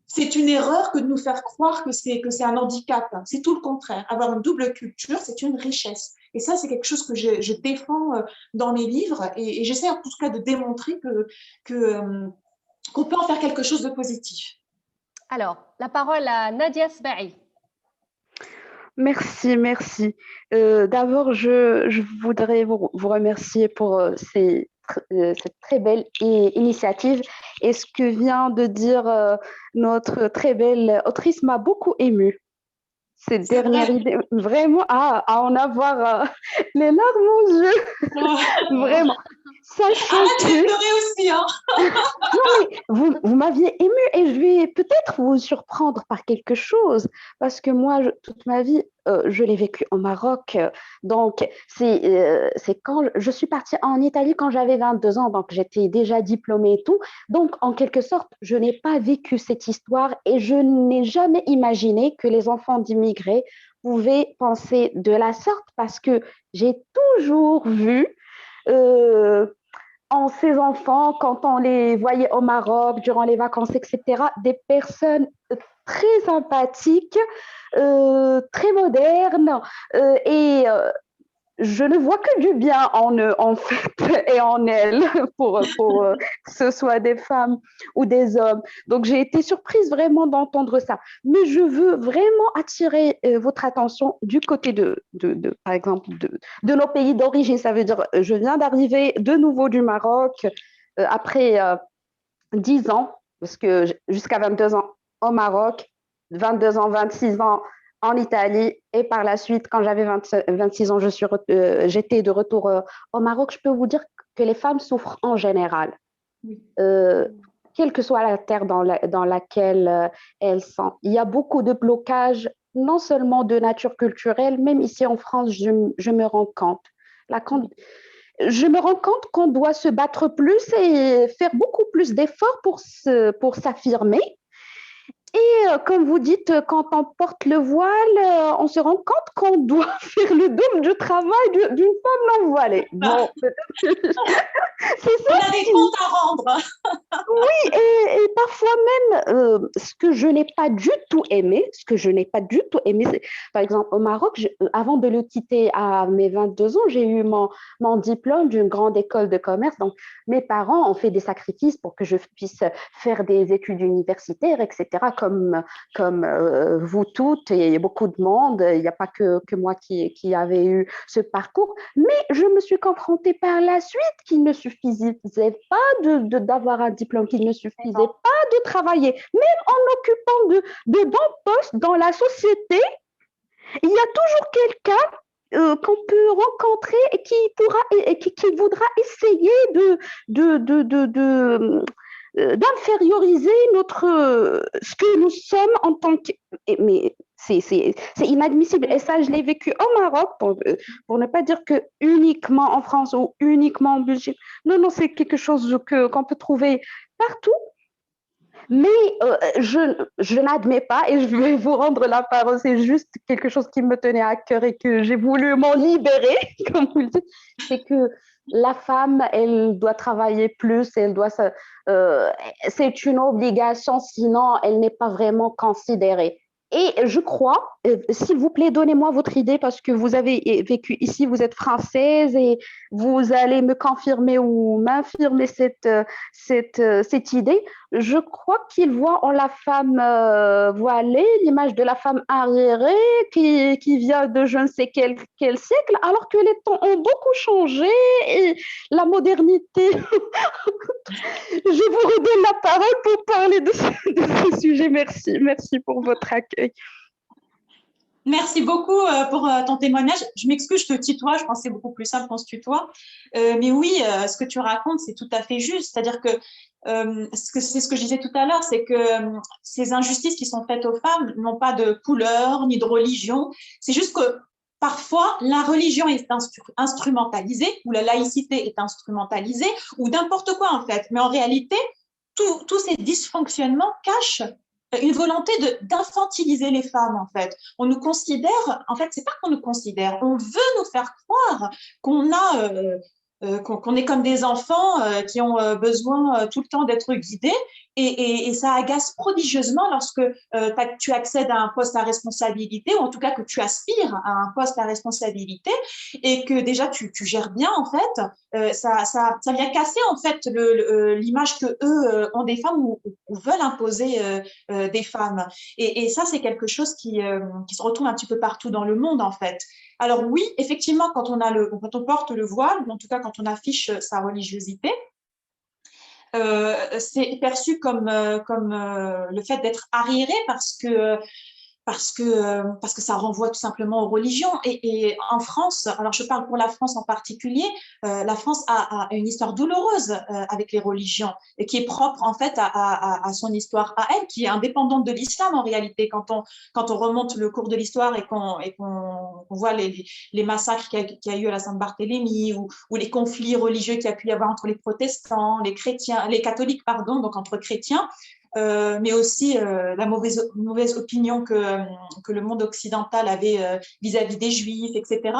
c'est une erreur que de nous faire croire que c'est un handicap. C'est tout le contraire. Avoir une double culture, c'est une richesse. Et ça, c'est quelque chose que je défends dans mes livres. Et j'essaie en tout cas de démontrer qu'on peut en faire quelque chose de positif. Alors, la parole à Nadia Sbahi. Merci. D'abord, je voudrais vous remercier pour ces cette très belle initiative. Et ce que vient de dire notre très belle autrice m'a beaucoup émue. Cette dernière idée, vraiment, à en avoir les larmes aux yeux, vraiment. Sachant Arrête de pleurer aussi, hein. Non, mais vous m'aviez émue et je vais peut-être vous surprendre par quelque chose, parce que moi, toute ma vie, je l'ai vécu au Maroc. Donc, c'est quand je suis partie en Italie quand j'avais 22 ans, donc j'étais déjà diplômée et tout. Donc, en quelque sorte, je n'ai pas vécu cette histoire et je n'ai jamais imaginé que les enfants d'immigrés pouvaient penser de la sorte, parce que j'ai toujours vu en ces enfants, quand on les voyait au Maroc, durant les vacances, etc., des personnes très sympathiques, très modernes, et je ne vois que du bien en eux, en fait, et en elles, pour que ce soit des femmes ou des hommes. Donc, j'ai été surprise vraiment d'entendre ça. Mais je veux vraiment attirer votre attention du côté par exemple, de nos pays d'origine. Ça veut dire, je viens d'arriver de nouveau du Maroc après 10 ans, parce que jusqu'à 22 ans au Maroc, 22 ans, 26 ans en Italie, et par la suite, quand j'avais 26 ans, j'étais de retour au Maroc. Je peux vous dire que les femmes souffrent en général, quelle que soit la terre dans laquelle elles sont. Il y a beaucoup de blocages, non seulement de nature culturelle, même ici en France, je me rends compte. Je me rends compte qu'on doit se battre plus et faire beaucoup plus d'efforts pour s'affirmer. Et comme vous dites, quand on porte le voile, on se rend compte qu'on doit faire le double du travail d'une femme non voilée. Bon, c'est ça. On a des comptes à rendre. Oui, et parfois même, ce que je n'ai pas du tout aimé, c'est, par exemple, au Maroc, avant de le quitter à mes 22 ans, j'ai eu mon diplôme d'une grande école de commerce. Donc, mes parents ont fait des sacrifices pour que je puisse faire des études universitaires, etc., comme vous toutes et beaucoup de monde. Il n'y a pas que moi qui avait eu ce parcours. Mais je me suis confrontée par la suite qu'il ne suffisait pas d'avoir un diplôme, qu'il ne suffisait pas de travailler. Même en occupant de bons postes dans la société, il y a toujours quelqu'un qu'on peut rencontrer et qui voudra essayer d'inférioriser ce que nous sommes en tant que... Mais c'est inadmissible. Et ça, je l'ai vécu au Maroc, pour ne pas dire que uniquement en France ou uniquement en Belgique. Non, c'est quelque chose qu'on peut trouver partout. Mais je n'admets pas, et je vais vous rendre la parole, c'est juste quelque chose qui me tenait à cœur et que j'ai voulu m'en libérer, comme vous le dites, c'est que la femme, elle doit travailler plus, c'est une obligation, sinon elle n'est pas vraiment considérée. Et je crois, s'il vous plaît, donnez-moi votre idée parce que vous avez vécu ici, vous êtes française et vous allez me confirmer ou m'infirmer cette idée. Je crois qu'ils voient en la femme voilée l'image de la femme arriérée qui vient de je ne sais quel siècle, alors que les temps ont beaucoup changé et la modernité. Je vous redonne la parole pour parler de ce sujet. Merci pour votre accueil. Merci beaucoup pour ton témoignage. Je m'excuse, je te tutoie, je pense que c'est beaucoup plus simple qu'on se tutoie. Mais oui, ce que tu racontes, c'est tout à fait juste. C'est-à-dire que c'est ce que je disais tout à l'heure, c'est que ces injustices qui sont faites aux femmes n'ont pas de couleur ni de religion. C'est juste que parfois, la religion est instrumentalisée ou la laïcité est instrumentalisée ou n'importe quoi en fait. Mais en réalité, tous ces dysfonctionnements cachent une volonté d'infantiliser les femmes, en fait. On nous considère, en fait, c'est pas qu'on nous considère, on veut nous faire croire qu'on qu'on est comme des enfants qui ont besoin tout le temps d'être guidés et ça agace prodigieusement lorsque tu accèdes à un poste à responsabilité ou en tout cas que tu aspires à un poste à responsabilité et que déjà tu gères bien en fait, ça vient casser en fait l'image que eux ont des femmes ou veulent imposer des femmes et ça c'est quelque chose qui se retrouve un petit peu partout dans le monde en fait. Alors oui, effectivement, quand on porte le voile, ou en tout cas quand on affiche sa religiosité, c'est perçu comme le fait d'être arriéré parce que ça renvoie tout simplement aux religions. Et en France, alors je parle pour la France en particulier, la France a une histoire douloureuse avec les religions et qui est propre en fait à son histoire à elle, qui est indépendante de l'islam en réalité. Quand on remonte le cours de l'histoire et qu'on voit les massacres qu'il y a eu à la Saint-Barthélemy ou les conflits religieux qu'il y a pu y avoir entre les protestants, les chrétiens, les catholiques, pardon, donc entre chrétiens, mais aussi la mauvaise opinion que le monde occidental avait vis-à-vis des Juifs, etc.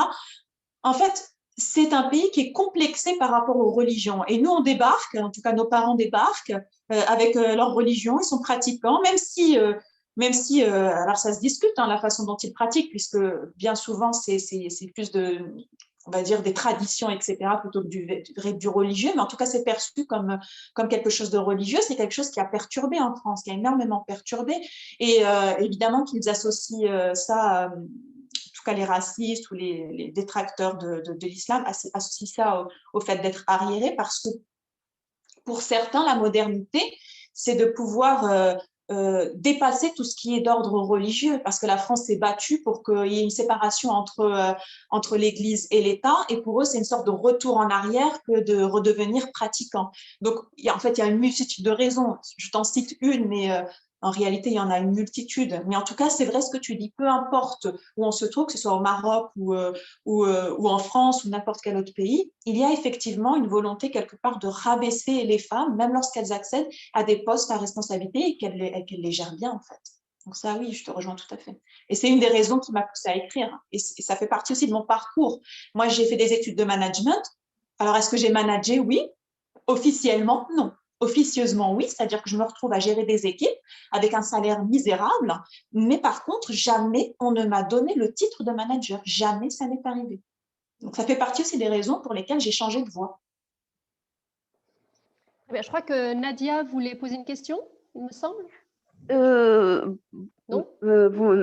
En fait, c'est un pays qui est complexé par rapport aux religions. Et nous, on débarque, en tout cas nos parents débarquent avec leur religion, ils sont pratiquants, même si alors ça se discute la façon dont ils pratiquent, puisque bien souvent, c'est plus on va dire des traditions, etc., plutôt que du religieux, mais en tout cas, c'est perçu comme quelque chose de religieux. C'est quelque chose qui a perturbé en France, qui a énormément perturbé. Et évidemment qu'ils associent ça, en tout cas les racistes ou les détracteurs de l'islam, associent ça au fait d'être arriéré, parce que pour certains, la modernité, c'est de pouvoir dépasser tout ce qui est d'ordre religieux, parce que la France s'est battue pour qu'il y ait une séparation entre l'Église et l'État, et pour eux, c'est une sorte de retour en arrière que de redevenir pratiquant. Donc, en fait, il y a une multitude de raisons. Je t'en cite une, mais en réalité, il y en a une multitude. Mais en tout cas, c'est vrai ce que tu dis. Peu importe où on se trouve, que ce soit au Maroc ou en France ou n'importe quel autre pays, il y a effectivement une volonté quelque part de rabaisser les femmes, même lorsqu'elles accèdent à des postes à responsabilité et qu'elles les gèrent bien, en fait. Donc ça, oui, je te rejoins tout à fait. Et c'est une des raisons qui m'a poussée à écrire. Et ça fait partie aussi de mon parcours. Moi, j'ai fait des études de management. Alors, est-ce que j'ai managé? Oui. Officiellement, non. Officieusement, oui, c'est-à-dire que je me retrouve à gérer des équipes avec un salaire misérable, mais par contre, jamais on ne m'a donné le titre de manager. Jamais ça n'est arrivé. Donc, ça fait partie aussi des raisons pour lesquelles j'ai changé de voie. Je crois que Nadia voulait poser une question, il me semble. Non,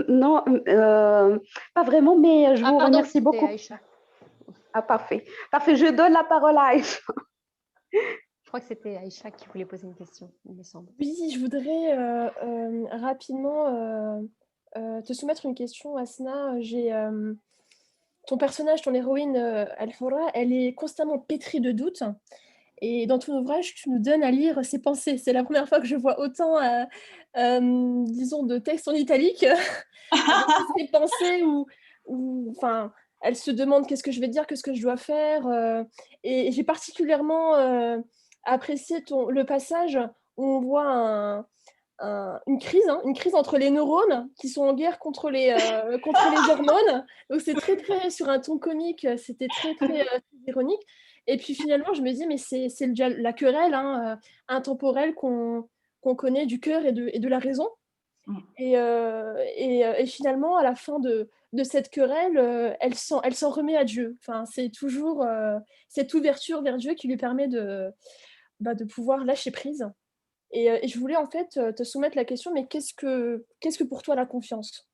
non, pas vraiment, mais je vous remercie beaucoup. Aïcha. Ah, parfait. Parfait, je donne la parole à Aïcha. Je crois que c'était Aïcha qui voulait poser une question, il me semble. Oui, je voudrais rapidement te soumettre une question, Asna. Ton personnage, ton héroïne Al-Hura, elle est constamment pétrie de doutes. Et dans ton ouvrage, tu nous donnes à lire ses pensées. C'est la première fois que je vois autant, disons, de textes en italique. Ses pensées où enfin, elle se demande qu'est-ce que je vais dire, qu'est-ce que je dois faire. Et j'ai particulièrement apprécié le passage où on voit une crise entre les neurones qui sont en guerre contre les hormones. Donc c'est très, très sur un ton comique, c'était très, très ironique. Et puis finalement, je me dis, mais c'est la querelle intemporelle qu'on connaît du cœur et de la raison. Et finalement, à la fin de cette querelle, elle s'en remet à Dieu. Enfin, c'est toujours cette ouverture vers Dieu qui lui permet de pouvoir lâcher prise. Et je voulais en fait te soumettre la question, mais qu'est-ce que pour toi la confiance?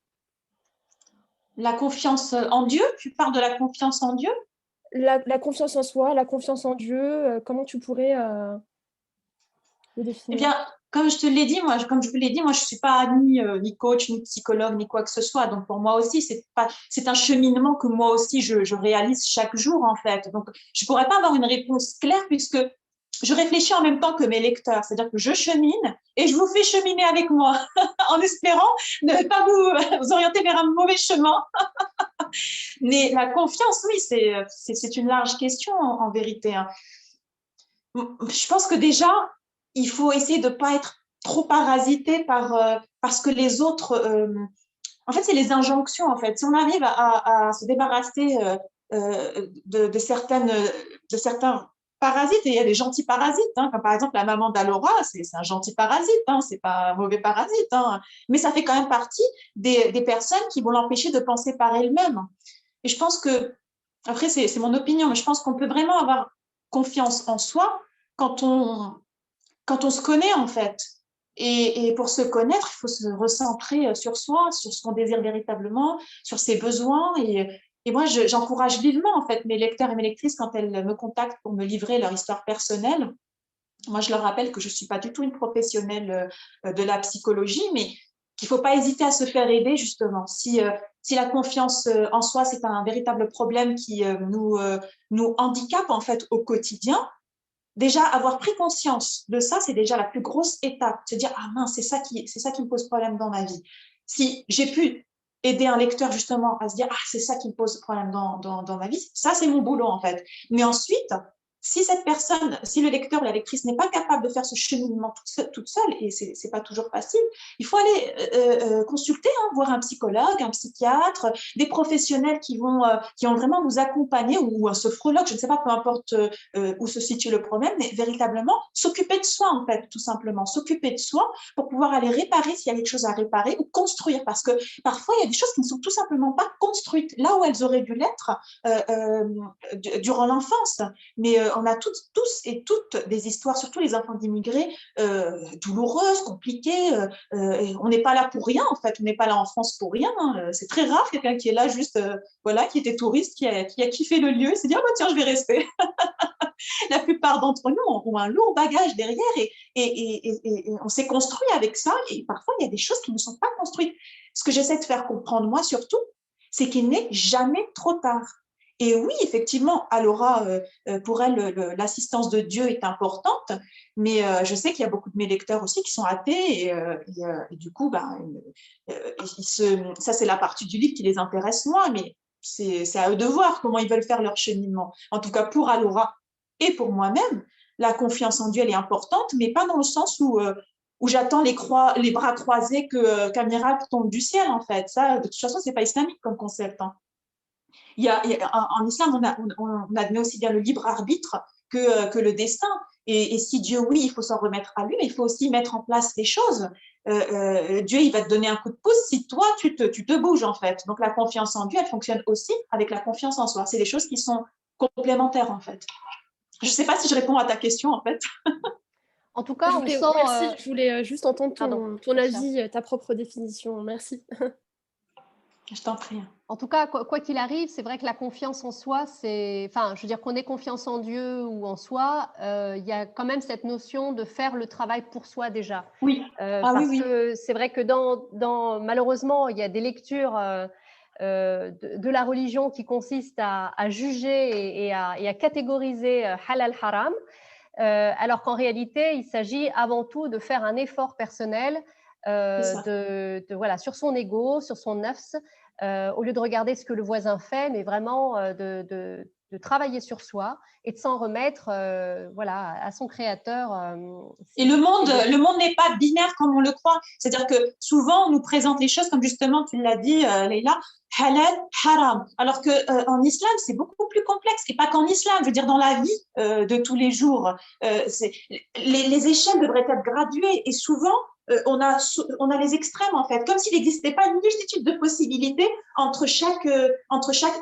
La confiance en Dieu? Tu parles de la confiance en Dieu? La confiance en soi, la confiance en Dieu, comment tu pourrais le définir? Eh bien, comme je vous l'ai dit, moi, je ne suis pas ni coach, ni psychologue, ni quoi que ce soit. Donc, pour moi aussi, c'est un cheminement que moi aussi, je réalise chaque jour, en fait. Donc, je ne pourrais pas avoir une réponse claire puisque je réfléchis en même temps que mes lecteurs. C'est-à-dire que je chemine et je vous fais cheminer avec moi en espérant ne pas vous orienter vers un mauvais chemin. Mais la confiance, oui, c'est une large question en vérité. Je pense que déjà, il faut essayer de ne pas être trop parasité par ce que les autres… en fait, c'est les injonctions, en fait. Si on arrive à se débarrasser de certains parasites, et il y a des gentils parasites, comme par exemple la maman d'Alora, c'est un gentil parasite, c'est pas un mauvais parasite, mais ça fait quand même partie des personnes qui vont l'empêcher de penser par elle-même. Et je pense que, après, c'est mon opinion, mais je pense qu'on peut vraiment avoir confiance en soi quand on se connaît, en fait. Et pour se connaître, il faut se recentrer sur soi, sur ce qu'on désire véritablement, sur ses besoins. Et moi, j'encourage vivement en fait mes lecteurs et mes lectrices quand elles me contactent pour me livrer leur histoire personnelle. Moi, je leur rappelle que je ne suis pas du tout une professionnelle de la psychologie, mais qu'il ne faut pas hésiter à se faire aider, justement. Si la confiance en soi, c'est un véritable problème qui nous handicape, en fait, au quotidien, déjà, avoir pris conscience de ça, c'est déjà la plus grosse étape. Se dire, ah mince, c'est ça qui me pose problème dans ma vie. Si j'ai pu aider un lecteur, justement, à se dire, ah, c'est ça qui me pose problème dans ma vie, ça, c'est mon boulot, en fait. Mais ensuite, si cette personne, si le lecteur ou la lectrice n'est pas capable de faire ce cheminement toute seule, et c'est pas toujours facile, il faut aller consulter, hein, voir un psychologue, un psychiatre, des professionnels qui vont vraiment vous accompagner, ou un sophrologue, je ne sais pas, peu importe où se situe le problème, mais véritablement s'occuper de soi, en fait, tout simplement, s'occuper de soi pour pouvoir aller réparer s'il y a quelque chose à réparer, ou construire, parce que parfois, il y a des choses qui ne sont tout simplement pas construites là où elles auraient dû l'être durant l'enfance. Mais on a tous et toutes des histoires, surtout les enfants d'immigrés, douloureuses, compliquées. On n'est pas là pour rien, en fait. On n'est pas là en France pour rien. Hein. C'est très rare quelqu'un qui est là juste, voilà, qui était touriste, qui a kiffé le lieu et s'est dit, oh, bah, tiens, je vais rester. La plupart d'entre nous ont un lourd bagage derrière et on s'est construit avec ça. Et parfois, il y a des choses qui ne sont pas construites. Ce que j'essaie de faire comprendre, moi, surtout, c'est qu'il n'est jamais trop tard. Et oui, effectivement, Alora, pour elle, l'assistance de Dieu est importante, mais je sais qu'il y a beaucoup de mes lecteurs aussi qui sont athées, et du coup, ça c'est la partie du livre qui les intéresse moins, mais c'est à eux de voir comment ils veulent faire leur cheminement. En tout cas, pour Alora et pour moi-même, la confiance en Dieu, elle est importante, mais pas dans le sens où j'attends les bras croisés qu'un miracle tombe du ciel, en fait. Ça, de toute façon, c'est pas islamique comme concept, hein. En islam, on admet aussi bien le libre arbitre que le destin. Et si Dieu, oui, il faut s'en remettre à lui, mais il faut aussi mettre en place les choses. Dieu, il va te donner un coup de pouce si toi, tu te bouges, en fait. Donc, la confiance en Dieu, elle fonctionne aussi avec la confiance en soi. C'est des choses qui sont complémentaires, en fait. Je ne sais pas si je réponds à ta question, en fait. En tout cas, Merci, je voulais juste entendre ton avis, ta propre définition. Merci. Je t'en prie. En tout cas, quoi qu'il arrive, c'est vrai que la confiance en soi, je veux dire qu'on ait confiance en Dieu ou en soi, il y a quand même cette notion de faire le travail pour soi déjà. Oui. Parce que c'est vrai que malheureusement, il y a des lectures de la religion qui consistent à juger et à catégoriser halal haram, alors qu'en réalité, il s'agit avant tout de faire un effort personnel sur son ego, sur son nafs, au lieu de regarder ce que le voisin fait, mais vraiment de travailler sur soi et de s'en remettre à son créateur. Et le monde n'est pas binaire comme on le croit. C'est-à-dire que souvent, on nous présente les choses comme justement, tu l'as dit, Leïla, halal, haram. Alors qu'en islam, c'est beaucoup plus complexe. Et pas qu'en islam, je veux dire, dans la vie de tous les jours. Les échelles devraient être graduées. Et souvent, on a les extrêmes, en fait, comme s'il n'existait pas une multitude de possibilités entre chaque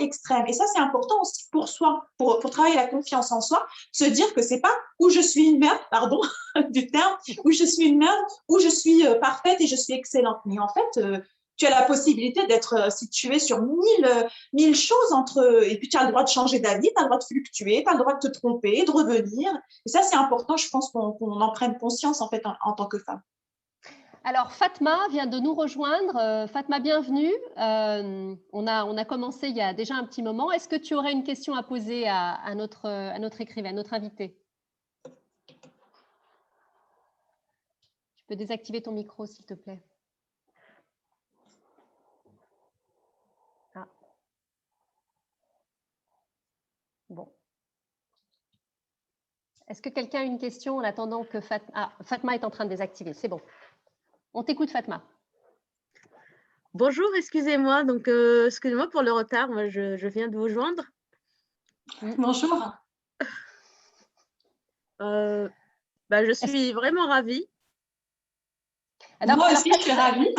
extrême. Et ça, c'est important aussi pour soi, pour travailler la confiance en soi, se dire que c'est pas où je suis une merde, pardon du terme, où je suis une merde, où je suis parfaite et je suis excellente. Mais en fait, tu as la possibilité d'être situé sur mille choses et puis tu as le droit de changer d'avis, tu as le droit de fluctuer, tu as le droit de te tromper, de revenir. Et ça, c'est important, je pense qu'on en prenne conscience, en fait, en tant que femme. Alors, Fatma vient de nous rejoindre. Fatma, bienvenue. On a commencé il y a déjà un petit moment. Est-ce que tu aurais une question à poser à notre écrivain, à notre invité? Tu peux désactiver ton micro, s'il te plaît. Ah. Bon. Est-ce que quelqu'un a une question en attendant que Fatma est en train de désactiver? C'est bon. On t'écoute, Fatma. Bonjour, excusez-moi. Donc, excusez-moi pour le retard. Moi, je viens de vous joindre. Bonjour. Je suis vraiment ravie. Alors, moi aussi, je suis ravie.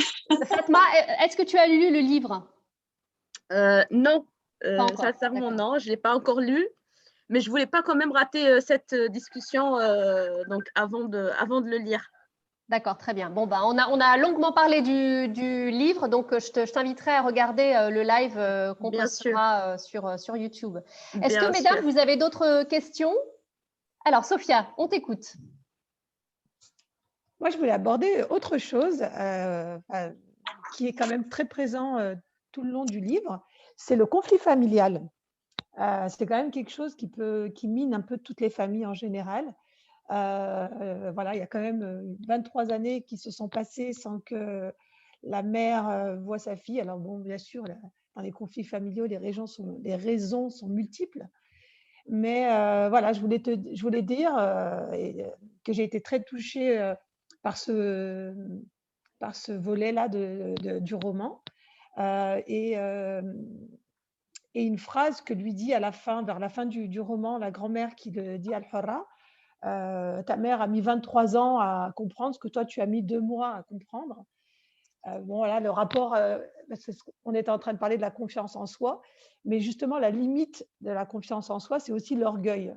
Fatma, est-ce que tu as lu le livre? Non, sincèrement, non. Je ne l'ai pas encore lu. Mais je ne voulais pas quand même rater cette discussion donc avant de le lire. D'accord, très bien. Bon, on a longuement parlé du livre, donc je t'inviterai à regarder le live qu'on postera sur YouTube. Est-ce que, mesdames, vous avez d'autres questions? Alors, Sophia, on t'écoute. Moi, je voulais aborder autre chose qui est quand même très présent tout le long du livre, c'est le conflit familial. C'est quand même quelque chose qui mine un peu toutes les familles en général. Voilà, il y a quand même 23 années qui se sont passées sans que la mère voit sa fille. Alors bon, bien sûr, dans les conflits familiaux, les raisons sont multiples. Mais voilà, je voulais dire que j'ai été très touchée par ce volet-là du roman. Et une phrase que lui dit à la fin, vers la fin du roman, la grand-mère qui le dit à Al-Hurra, ta mère a mis 23 ans à comprendre ce que toi, tu as mis 2 mois à comprendre. Bon, voilà, le rapport, on était en train de parler de la confiance en soi, mais justement, la limite de la confiance en soi, c'est aussi l'orgueil.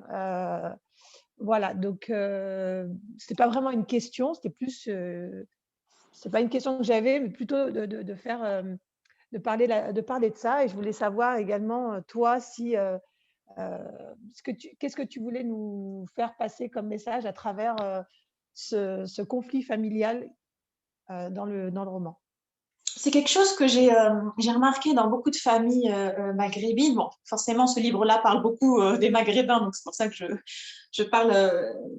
Voilà, donc, ce n'est pas vraiment une question, c'était plus, c'est pas une question que j'avais, mais plutôt de parler de ça. Et je voulais savoir également, toi, si qu'est-ce que tu voulais nous faire passer comme message à travers ce conflit familial dans le roman? C'est quelque chose que j'ai remarqué dans beaucoup de familles maghrébines. Bon, forcément, ce livre-là parle beaucoup des Maghrébins, donc c'est pour ça que je parle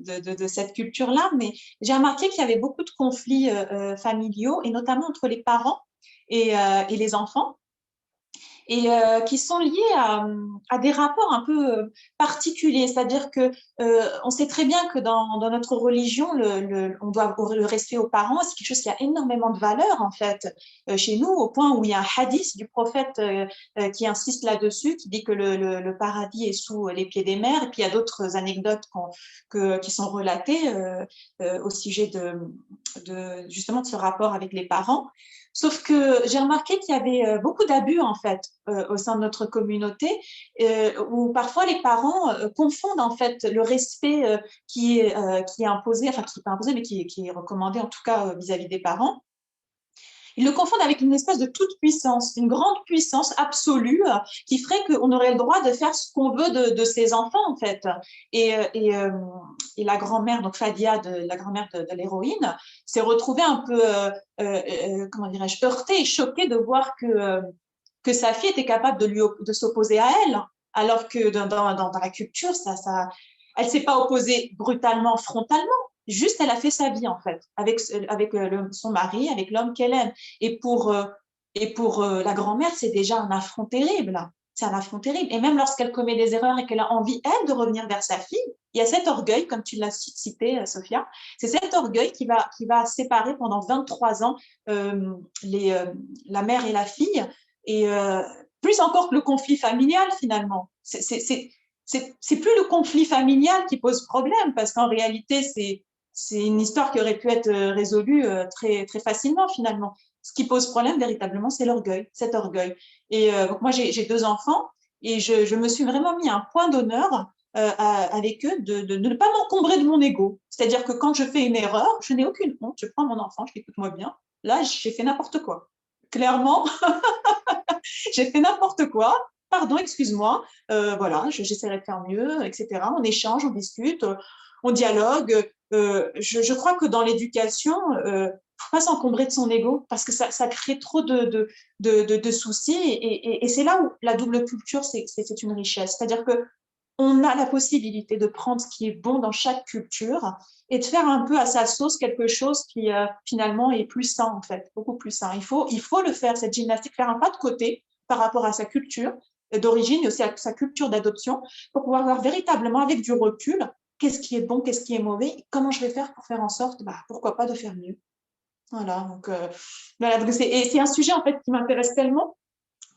de cette culture-là. Mais j'ai remarqué qu'il y avait beaucoup de conflits familiaux, et notamment entre les parents et les enfants, et qui sont liés à des rapports un peu particuliers. C'est-à-dire que on sait très bien que dans notre religion, on doit le respect aux parents. C'est quelque chose qui a énormément de valeur, en fait, chez nous, au point où il y a un hadith du prophète qui insiste là-dessus, qui dit que le paradis est sous les pieds des mères. Et puis, il y a d'autres anecdotes qui sont relatées au sujet justement de ce rapport avec les parents. Sauf que j'ai remarqué qu'il y avait beaucoup d'abus, en fait, au sein de notre communauté, où parfois les parents confondent, en fait, le respect qui est imposé, enfin qui n'est pas imposé, mais qui est recommandé, en tout cas, vis-à-vis des parents. Ils le confondent avec une espèce de toute puissance, une grande puissance absolue qui ferait qu'on aurait le droit de faire ce qu'on veut de ses enfants, en fait. Et la grand-mère, donc Fadia, la grand-mère de l'héroïne, s'est retrouvée un peu, comment dirais-je, heurtée et choquée de voir que sa fille était capable de s'opposer à elle, alors que dans la culture, elle ne s'est pas opposée brutalement, frontalement. Juste, elle a fait sa vie, en fait, avec son mari, avec l'homme qu'elle aime. Et pour la grand-mère, c'est déjà un affront terrible. C'est un affront terrible. Et même lorsqu'elle commet des erreurs et qu'elle a envie, elle, de revenir vers sa fille, il y a cet orgueil, comme tu l'as cité, Sophia, c'est cet orgueil qui va séparer pendant 23 ans la mère et la fille. Et plus encore que le conflit familial, finalement. C'est plus le conflit familial qui pose problème, parce qu'en réalité, c'est une histoire qui aurait pu être résolue très, très facilement, finalement. Ce qui pose problème, véritablement, c'est l'orgueil, cet orgueil. Et moi, j'ai 2 enfants, et je me suis vraiment mis un point d'honneur avec eux de ne pas m'encombrer de mon ego. C'est-à-dire que quand je fais une erreur, je n'ai aucune honte. Je prends mon enfant, je l'écoute-moi bien. Là, j'ai fait n'importe quoi. Clairement, j'ai fait n'importe quoi. Pardon, excuse-moi. Voilà, j'essaierai de faire mieux, etc. On échange, on discute, on dialogue. Je crois que dans l'éducation, faut pas s'encombrer de son ego parce que ça crée trop de soucis. Et c'est là où la double culture, c'est une richesse. C'est-à-dire que on a la possibilité de prendre ce qui est bon dans chaque culture et de faire un peu à sa sauce quelque chose qui finalement est plus sain, en fait, beaucoup plus sain. Il faut le faire, cette gymnastique, faire un pas de côté par rapport à sa culture d'origine et aussi à sa culture d'adoption pour pouvoir voir véritablement avec du recul qu'est-ce qui est bon, qu'est-ce qui est mauvais, et comment je vais faire pour faire en sorte, pourquoi pas, de faire mieux. Voilà, donc voilà, c'est un sujet en fait qui m'intéresse tellement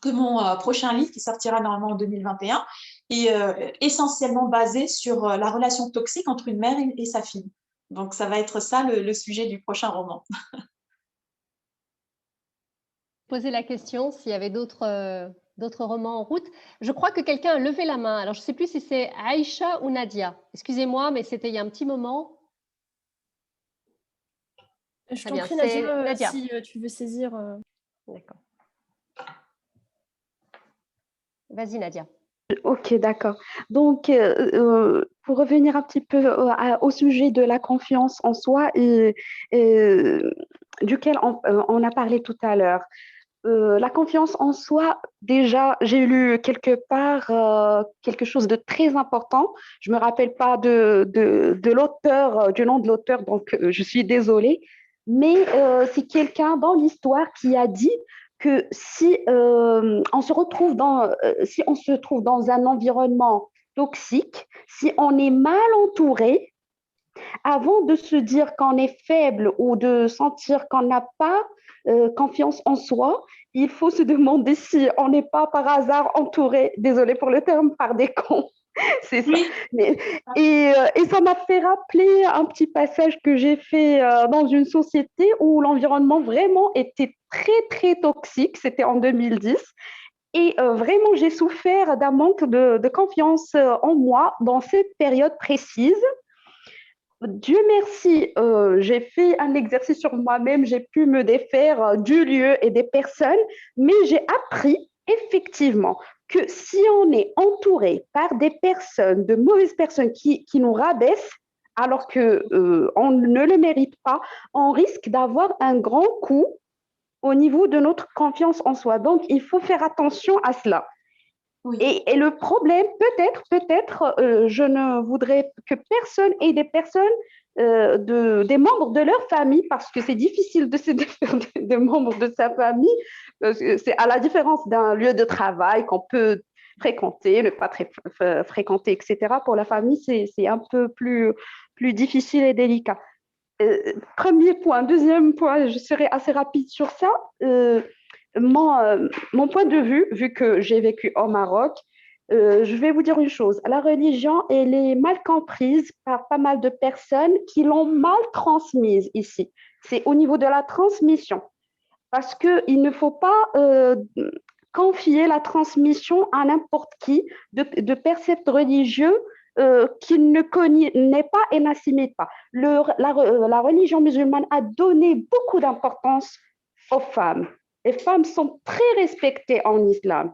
que mon prochain livre, qui sortira normalement en 2021, est essentiellement basé sur la relation toxique entre une mère et sa fille. Donc, ça va être ça le sujet du prochain roman. Poser la question s'il y avait d'autres romans en route. Je crois que quelqu'un a levé la main. Alors, je ne sais plus si c'est Aïcha ou Nadia. Excusez-moi, mais c'était il y a un petit moment. Je Très t'en bien, prie, c'est Nadia, Nadia. si tu veux saisir. D'accord. Vas-y, Nadia. Ok, d'accord. Donc, pour revenir un petit peu au sujet de la confiance en soi et, duquel on a parlé tout à l'heure. La confiance en soi, déjà, j'ai lu quelque part quelque chose de très important. Je ne me rappelle pas de l'auteur, du nom de l'auteur, donc je suis désolée. Mais c'est quelqu'un dans l'histoire qui a dit que si on se trouve dans un environnement toxique, si on est mal entouré, avant de se dire qu'on est faible ou de sentir qu'on n'a pas confiance en soi, il faut se demander si on n'est pas par hasard entouré, désolé pour le terme, par des cons. C'est ça. Oui. Et ça m'a fait rappeler un petit passage que j'ai fait dans une société où l'environnement vraiment était très, très toxique. C'était en 2010. Et vraiment, j'ai souffert d'un manque de confiance en moi dans cette période précise. Dieu merci, j'ai fait un exercice sur moi-même, j'ai pu me défaire du lieu et des personnes, mais j'ai appris effectivement que si on est entouré par des personnes, de mauvaises personnes qui nous rabaissent, alors qu'on ne le mérite pas, on risque d'avoir un grand coup au niveau de notre confiance en soi. Donc, il faut faire attention à cela. Oui. Et le problème, peut-être, je ne voudrais que personne ait des personnes, des membres de leur famille, parce que c'est difficile de se défaire des membres de sa famille. C'est à la différence d'un lieu de travail qu'on peut fréquenter, ne pas fréquenter, etc. Pour la famille, c'est un peu plus difficile et délicat. Premier point. Deuxième point, je serai assez rapide sur ça. Mon point de vue, vu que j'ai vécu au Maroc, je vais vous dire une chose. La religion, elle est mal comprise par pas mal de personnes qui l'ont mal transmise ici. C'est au niveau de la transmission. Parce qu'il ne faut pas confier la transmission à n'importe qui de préceptes religieux qu'il ne connaît pas et n'assimile pas. La religion musulmane a donné beaucoup d'importance aux femmes. Les femmes sont très respectées en islam.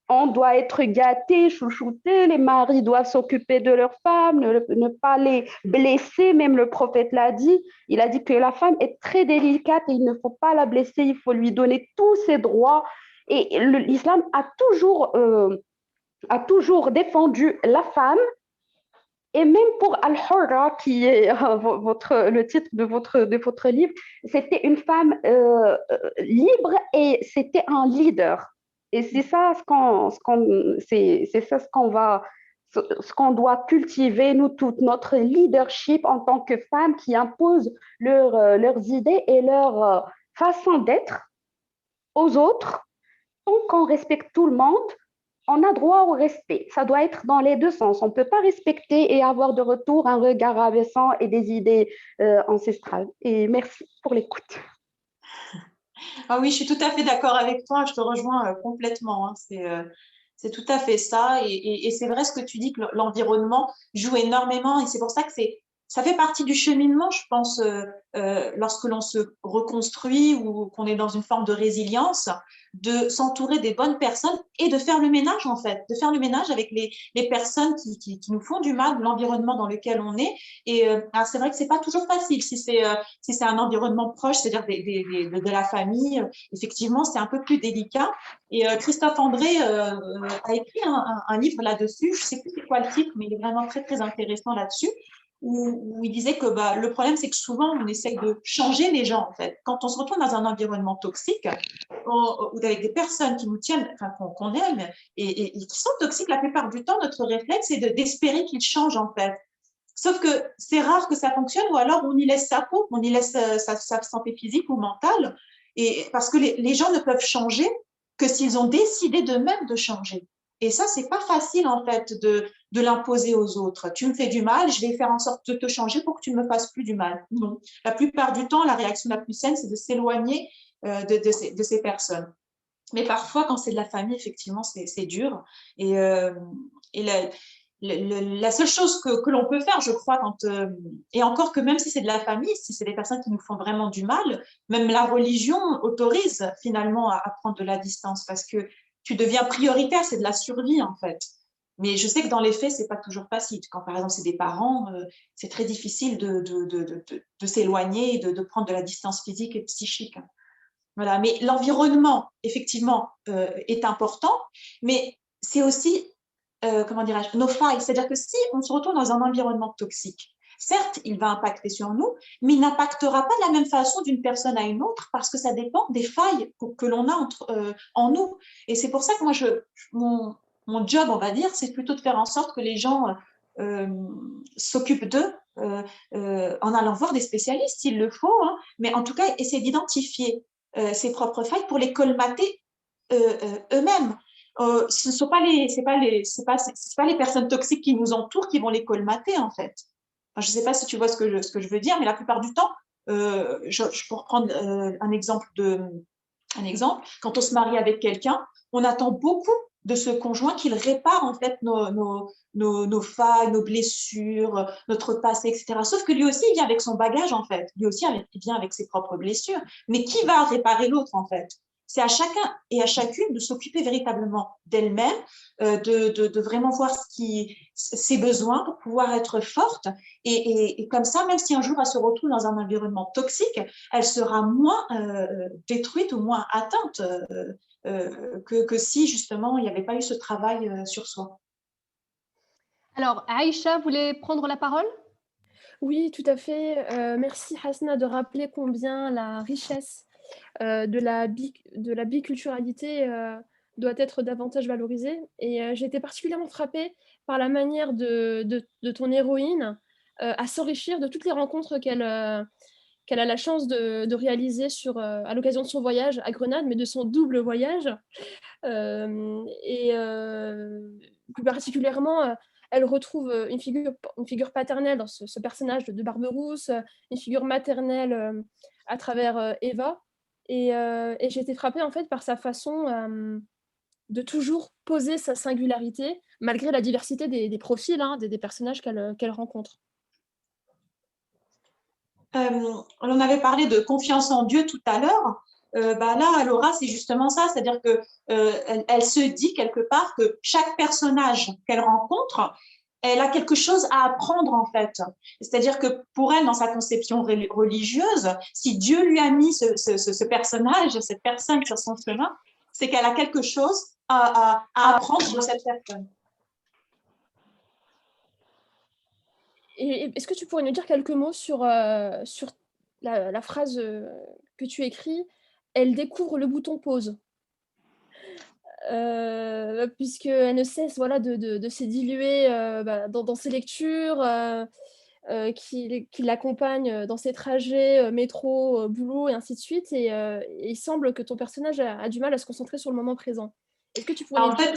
On doit être gâté, chouchouté, les maris doivent s'occuper de leurs femmes, ne pas les blesser, même le prophète l'a dit. Il a dit que la femme est très délicate et il ne faut pas la blesser, il faut lui donner tous ses droits. Et l'islam a toujours défendu la femme. Et même pour Al-Hurra, qui est le titre de votre livre, c'était une femme libre et c'était un leader. Et c'est ça ce qu'on doit cultiver, nous toutes, notre leadership en tant que femmes qui imposent leurs idées et leur façon d'être aux autres. Tant qu'on respecte tout le monde, on a droit au respect. Ça doit être dans les deux sens. On ne peut pas respecter et avoir de retour un regard abaissant et des idées ancestrales. Et merci pour l'écoute. Ah oui, je suis tout à fait d'accord avec toi, je te rejoins complètement, hein. C'est tout à fait ça. Et c'est vrai ce que tu dis, que l'environnement joue énormément. Et c'est pour ça que ça fait partie du cheminement, je pense, lorsque l'on se reconstruit ou qu'on est dans une forme de résilience, de s'entourer des bonnes personnes et de faire le ménage, en fait, de faire le ménage avec les personnes qui nous font du mal, l'environnement dans lequel on est. Et c'est vrai que c'est pas toujours facile si c'est un environnement proche, c'est-à-dire de la famille. Effectivement, c'est un peu plus délicat. Et Christophe André a écrit un livre là-dessus. Je sais plus c'est quoi le titre, mais il est vraiment très, très intéressant là-dessus. Où il disait que le problème, c'est que souvent, on essaye de changer les gens, en fait. Quand on se retrouve dans un environnement toxique, ou avec des personnes qui nous tiennent, enfin, qu'on aime, et qui sont toxiques, la plupart du temps, notre réflexe, c'est d'espérer qu'ils changent, en fait. Sauf que c'est rare que ça fonctionne, ou alors on y laisse sa peau, on y laisse sa santé physique ou mentale, et parce que les gens ne peuvent changer que s'ils ont décidé d'eux-mêmes de changer. Et ça, c'est pas facile, en fait, de l'imposer aux autres. Tu me fais du mal, je vais faire en sorte de te changer pour que tu ne me fasses plus du mal. Non. La plupart du temps, la réaction la plus saine, c'est de s'éloigner de ces personnes. Mais parfois, quand c'est de la famille, effectivement, c'est dur. Et la seule chose que l'on peut faire, je crois, et encore que même si c'est de la famille, si c'est des personnes qui nous font vraiment du mal, même la religion autorise finalement à prendre de la distance parce que tu deviens prioritaire, c'est de la survie en fait. Mais je sais que dans les faits, c'est pas toujours facile. Quand par exemple c'est des parents, c'est très difficile de s'éloigner, de prendre de la distance physique et psychique. Voilà. Mais l'environnement, effectivement, est important, mais c'est aussi comment dirais-je, nos failles. C'est-à-dire que si on se retrouve dans un environnement toxique, certes, il va impacter sur nous, mais il n'impactera pas de la même façon d'une personne à une autre parce que ça dépend des failles que l'on a en nous. Et c'est pour ça que moi, mon job, on va dire, c'est plutôt de faire en sorte que les gens s'occupent d'eux en allant voir des spécialistes s'il le faut, hein, mais en tout cas, essayer d'identifier ses propres failles pour les colmater eux-mêmes. Ce ne sont pas c'est pas les personnes toxiques qui nous entourent qui vont les colmater en fait. Enfin, je ne sais pas si tu vois ce que je veux dire, mais la plupart du temps, pour prendre un exemple, quand on se marie avec quelqu'un, on attend beaucoup de ce conjoint qu'il répare en fait nos failles, nos blessures, notre passé, etc. Sauf que lui aussi, il vient avec son bagage en fait. Lui aussi, il vient avec ses propres blessures. Mais qui va réparer l'autre en fait? C'est à chacun et à chacune de s'occuper véritablement d'elle-même, de vraiment voir ses besoins pour pouvoir être forte. Et comme ça, même si un jour elle se retrouve dans un environnement toxique, elle sera moins détruite ou moins atteinte que si justement il n'y avait pas eu ce travail sur soi. Alors, Aïcha voulait prendre la parole? Oui, tout à fait. Merci Hasna de rappeler combien la richesse de la biculturalité doit être davantage valorisée. Et j'ai été particulièrement frappée par la manière de ton héroïne à s'enrichir de toutes les rencontres qu'elle a la chance de réaliser à l'occasion de son voyage à Grenade, mais de son double voyage. Plus particulièrement, elle retrouve une figure paternelle dans ce personnage de Barberousse, une figure maternelle à travers Eva. Et j'ai été frappée en fait par sa façon de toujours poser sa singularité, malgré la diversité des profils, hein, des personnages qu'elle rencontre. On avait parlé de confiance en Dieu tout à l'heure. Là, Laura, c'est justement ça, c'est-à-dire que elle se dit quelque part que chaque personnage qu'elle rencontre, elle a quelque chose à apprendre en fait. C'est-à-dire que pour elle, dans sa conception religieuse, si Dieu lui a mis ce personnage, cette personne sur son chemin, c'est qu'elle a quelque chose à apprendre de cette personne. Et est-ce que tu pourrais nous dire quelques mots sur la phrase que tu écris « Elle découvre le bouton pause ». Puisqu'elle ne cesse de se diluer dans ses lectures, qui l'accompagnent dans ses trajets métro, boulot et ainsi de suite. Et il semble que ton personnage a du mal à se concentrer sur le moment présent. Est-ce que tu pourrais nous dire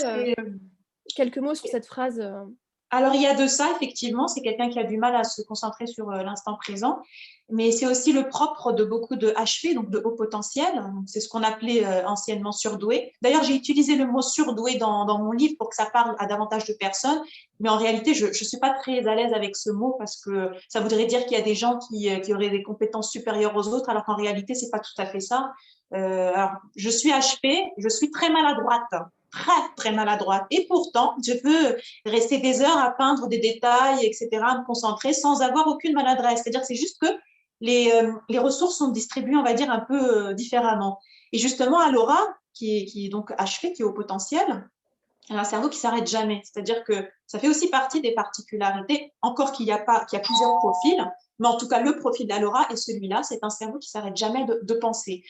quelques mots sur cette phrase Alors, il y a de ça, effectivement, c'est quelqu'un qui a du mal à se concentrer sur l'instant présent, mais c'est aussi le propre de beaucoup de HP, donc de haut potentiel. C'est ce qu'on appelait anciennement surdoué. D'ailleurs, j'ai utilisé le mot surdoué dans mon livre pour que ça parle à davantage de personnes, mais en réalité, je ne suis pas très à l'aise avec ce mot parce que ça voudrait dire qu'il y a des gens qui auraient des compétences supérieures aux autres, alors qu'en réalité, ce n'est pas tout à fait ça. Alors, je suis HP, je suis très maladroite. Très, très maladroite. Et pourtant, je peux rester des heures à peindre des détails, etc., à me concentrer sans avoir aucune maladresse. C'est-à-dire que c'est juste que les ressources sont distribuées, on va dire, un peu différemment. Et justement, à Laura, qui est donc achevée, qui est au potentiel, elle a un cerveau qui ne s'arrête jamais. C'est-à-dire que ça fait aussi partie des particularités, encore qu'il y a plusieurs profils, mais en tout cas, le profil de la Laura est celui-là, c'est un cerveau qui ne s'arrête jamais de penser.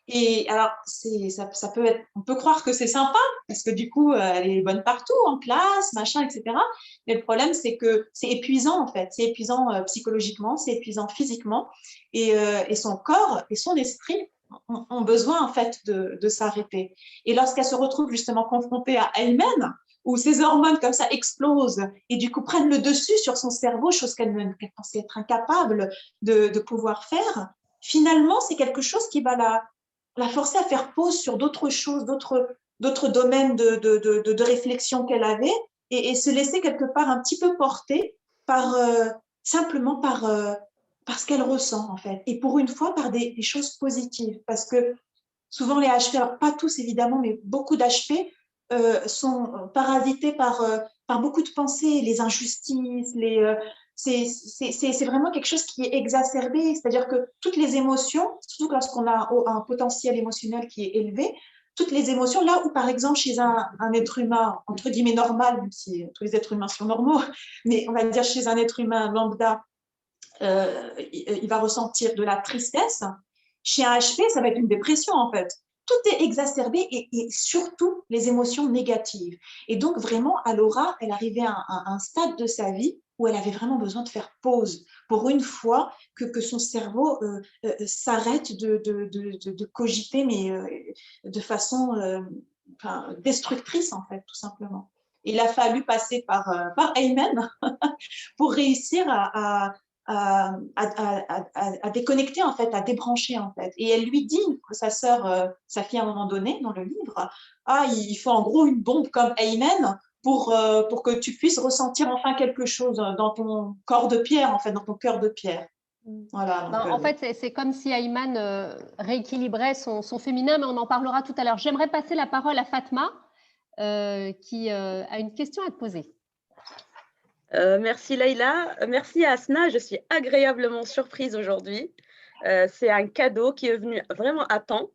Et alors, ça peut être, on peut croire que c'est sympa, parce que du coup, elle est bonne partout, en classe, machin, etc. Mais le problème, c'est que c'est épuisant, en fait. C'est épuisant psychologiquement, c'est épuisant physiquement. Et son corps et son esprit ont besoin, en fait, de s'arrêter. Et lorsqu'elle se retrouve justement confrontée à elle-même, où ses hormones comme ça explosent et du coup prennent le dessus sur son cerveau, chose qu'elle pensait être incapable de pouvoir faire, finalement, c'est quelque chose qui va la forcer à faire pause sur d'autres choses, d'autres domaines de réflexion qu'elle avait, et se laisser quelque part un petit peu porter par simplement par ce qu'elle ressent en fait, et pour une fois par des choses positives, parce que souvent les HP, alors pas tous évidemment, mais beaucoup d'HP sont parasités par beaucoup de pensées, les injustices, c'est vraiment quelque chose qui est exacerbé, c'est-à-dire que toutes les émotions, surtout lorsqu'on a un potentiel émotionnel qui est élevé, toutes les émotions, là où par exemple chez un être humain, entre guillemets normal, même si tous les êtres humains sont normaux, mais on va dire chez un être humain lambda, il va ressentir de la tristesse. Chez un HP, ça va être une dépression en fait. Tout est exacerbé et surtout les émotions négatives. Et donc vraiment, Alora, elle arrivait à un stade de sa vie où elle avait vraiment besoin de faire pause pour une fois que son cerveau s'arrête de cogiter, mais de façon destructrice en fait, tout simplement. Il a fallu passer par Ayman pour réussir à déconnecter en fait, à débrancher en fait. Et elle lui dit, sa sœur, sa fille à un moment donné dans le livre, il faut en gros une bombe comme Ayman pour que tu puisses ressentir enfin quelque chose dans ton corps de pierre, en fait, dans ton cœur de pierre. Voilà. Donc, en fait, c'est comme si Ayman rééquilibrait son féminin, mais on en parlera tout à l'heure. J'aimerais passer la parole à Fatma, qui a une question à te poser. Merci Leïla, merci à Asna, je suis agréablement surprise aujourd'hui. C'est un cadeau qui est venu vraiment à temps,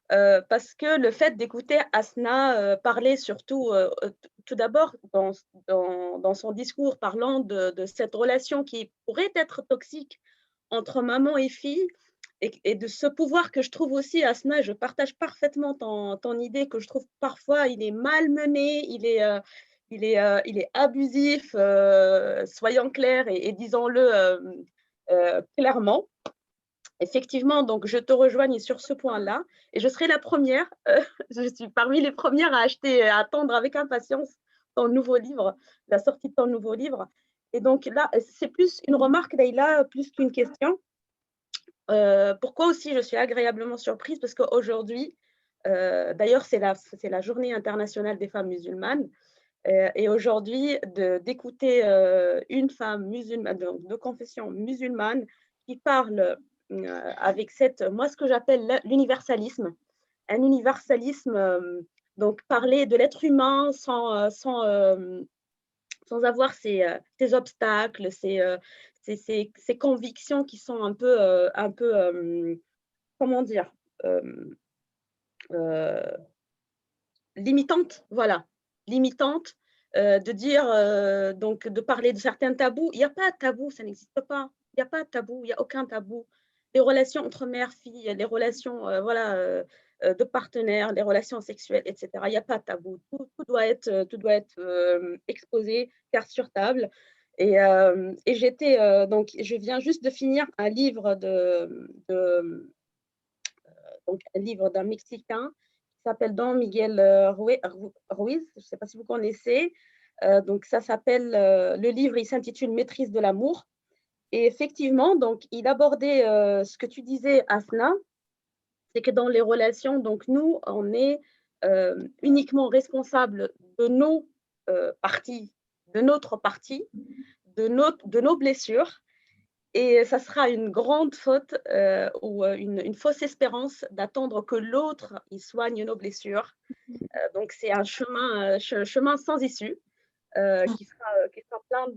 parce que le fait d'écouter Asna parler surtout, tout d'abord dans son discours parlant de cette relation qui pourrait être toxique entre maman et fille, et de ce pouvoir que je trouve aussi, Asna, je partage parfaitement ton idée, que je trouve parfois il est malmené, il est abusif, soyons clairs et disons-le clairement. Effectivement, donc je te rejoigne sur ce point-là et je serai la première, je suis parmi les premières à acheter, à attendre avec impatience ton nouveau livre, la sortie de ton nouveau livre. Et donc là, c'est plus une remarque, Leïla, plus qu'une question. Pourquoi aussi je suis agréablement surprise? Parce qu'aujourd'hui, d'ailleurs, c'est la Journée internationale des femmes musulmanes. Et aujourd'hui, d'écouter une femme musulmane, de confession musulmane, qui parle avec moi, ce que j'appelle l'universalisme, un universalisme, donc parler de l'être humain sans avoir ces obstacles, ces convictions qui sont un peu comment dire, limitantes, voilà, limitantes, de dire, donc de parler de certains tabous. Il n'y a pas de tabou, ça n'existe pas. Il n'y a pas de tabou, il n'y a aucun tabou. Les relations entre mère-fille, les relations voilà, de partenaires, les relations sexuelles, etc. Il n'y a pas de tabou. Tout doit être exposé, carte sur table. Et donc, je viens juste de finir un livre donc un livre d'un Mexicain qui s'appelle Don Miguel Ruiz. Je ne sais pas si vous connaissez. Donc, ça s'appelle, le livre, il s'intitule Maîtrise de l'amour. Et effectivement, donc, il abordait ce que tu disais, Asna, c'est que dans les relations, donc nous, on est uniquement responsable de nos parties, de notre partie, de nos blessures. Et ça sera une grande faute ou une fausse espérance d'attendre que l'autre il soigne nos blessures. Donc, c'est un chemin sans issue qui sera plein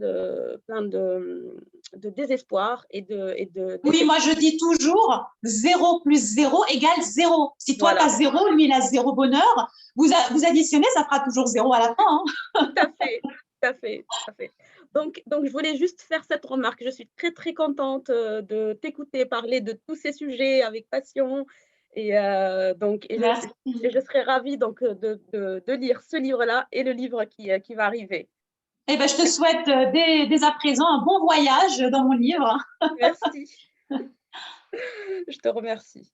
de désespoir et de oui, moi je dis toujours 0 plus 0 égale 0. Si toi, voilà. Tu as 0, lui, il a 0 bonheur, vous additionnez, ça fera toujours 0 à la fin. Hein. Tout à fait. Donc, je voulais juste faire cette remarque. Je suis très, très contente de t'écouter parler de tous ces sujets avec passion. Et je serais ravie donc, de lire ce livre-là et le livre qui va arriver. Eh ben, je te souhaite dès à présent un bon voyage dans mon livre. Merci. Je te remercie.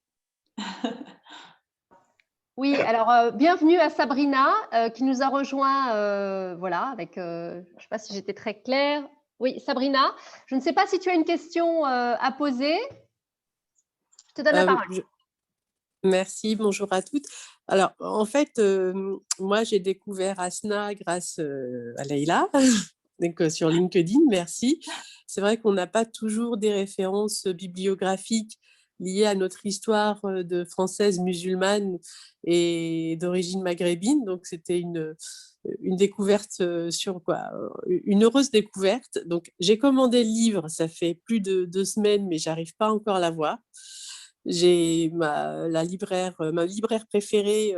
Oui, alors bienvenue à Sabrina qui nous a rejoint, voilà, avec, je ne sais pas si j'étais très claire. Oui, Sabrina, je ne sais pas si tu as une question à poser. Je te donne la parole. Merci, bonjour à toutes. Alors, en fait, moi, j'ai découvert Asna grâce à Leïla, donc sur LinkedIn, merci. C'est vrai qu'on n'a pas toujours des références bibliographiques liées à notre histoire de française musulmane et d'origine maghrébine, donc c'était une découverte sur quoi, une heureuse découverte. Donc, j'ai commandé le livre, ça fait plus de 2 semaines, mais j'arrive pas encore à l'avoir. J'ai ma libraire préférée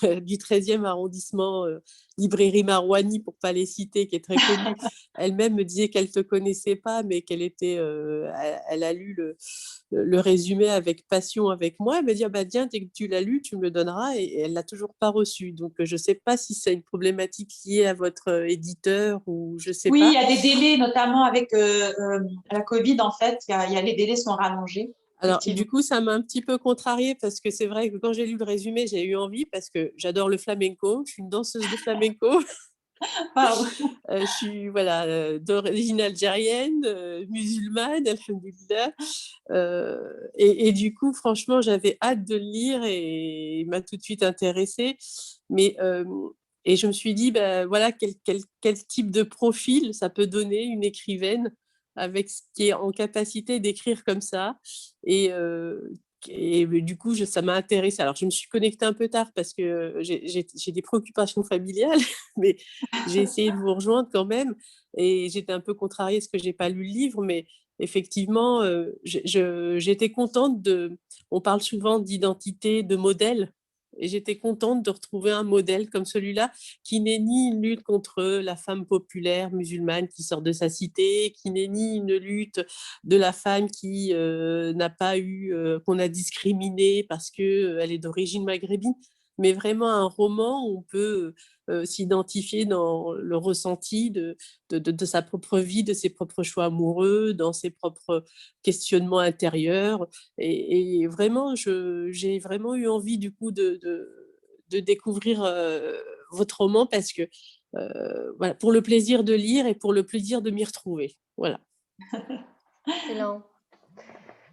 du 13e arrondissement, librairie Marouani, pour ne pas les citer, qui est très connue. Elle-même me disait qu'elle ne te connaissait pas, mais elle a lu le résumé avec passion avec moi. Elle m'a dit, ah bah, tiens, dès que tu l'as lu, tu me le donneras. Et elle ne l'a toujours pas reçu. Donc, je ne sais pas si c'est une problématique liée à votre éditeur ou je ne sais Oui, pas. il y a des délais, notamment avec la Covid, en fait. Les délais sont rallongés. Alors, du coup, ça m'a un petit peu contrariée parce que c'est vrai que quand j'ai lu le résumé, j'ai eu envie parce que j'adore le flamenco. Je suis une danseuse de flamenco. Je suis d'origine algérienne, musulmane, alhamdoulilah. Et du coup, franchement, j'avais hâte de le lire et il m'a tout de suite intéressée. Et je me suis dit, voilà, quel type de profil ça peut donner une écrivaine avec ce qui est en capacité d'écrire comme ça. Et du coup, ça m'a intéressée. Alors, je me suis connectée un peu tard parce que j'ai des préoccupations familiales, mais j'ai essayé de vous rejoindre quand même. Et j'étais un peu contrariée parce que je n'ai pas lu le livre, mais effectivement, j'étais contente on parle souvent d'identité, de modèle, et j'étais contente de retrouver un modèle comme celui-là qui n'est ni une lutte contre la femme populaire musulmane qui sort de sa cité, qui n'est ni une lutte de la femme qui n'a pas eu, qu'on a discriminée parce qu'elle est d'origine maghrébine, mais vraiment un roman où on peut s'identifier dans le ressenti de sa propre vie, de ses propres choix amoureux, dans ses propres questionnements intérieurs. Et vraiment, j'ai vraiment eu envie du coup de découvrir votre roman parce que voilà, pour le plaisir de lire et pour le plaisir de m'y retrouver. Voilà. Excellent.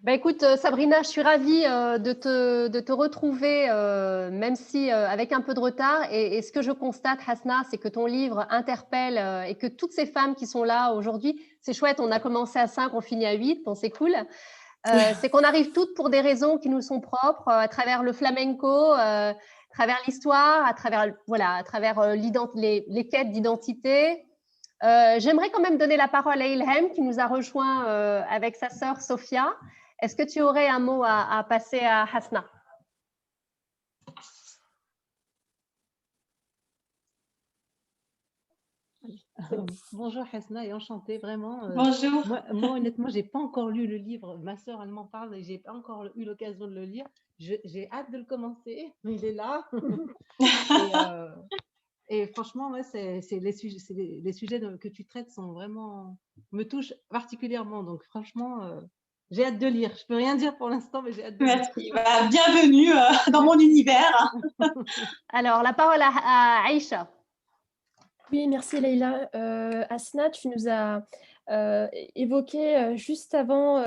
Bah écoute, Sabrina, je suis ravie de te retrouver, même si avec un peu de retard. Et ce que je constate, Hasna, c'est que ton livre interpelle et que toutes ces femmes qui sont là aujourd'hui, c'est chouette, on a commencé à 5, on finit à 8, bon, c'est cool. C'est qu'on arrive toutes pour des raisons qui nous sont propres, à travers le flamenco, à travers l'histoire, à travers les quêtes d'identité. J'aimerais quand même donner la parole à Ilham qui nous a rejoint avec sa sœur Sophia. Est-ce que tu aurais un mot à passer à Hasna? Bonjour Hasna et enchantée, vraiment. Bonjour. Moi, honnêtement, j'ai pas encore lu le livre. Ma sœur, elle m'en parle et j'ai pas encore eu l'occasion de le lire. J'ai hâte de le commencer. Il est là. Et franchement, ouais, les sujets que tu traites me touchent particulièrement. Donc franchement, j'ai hâte de lire. Je peux rien dire pour l'instant, mais j'ai hâte de lire. Merci. Bienvenue dans mon univers. Alors, la parole à Aïcha. Oui, merci Leïla. Asna, tu nous as évoqué juste avant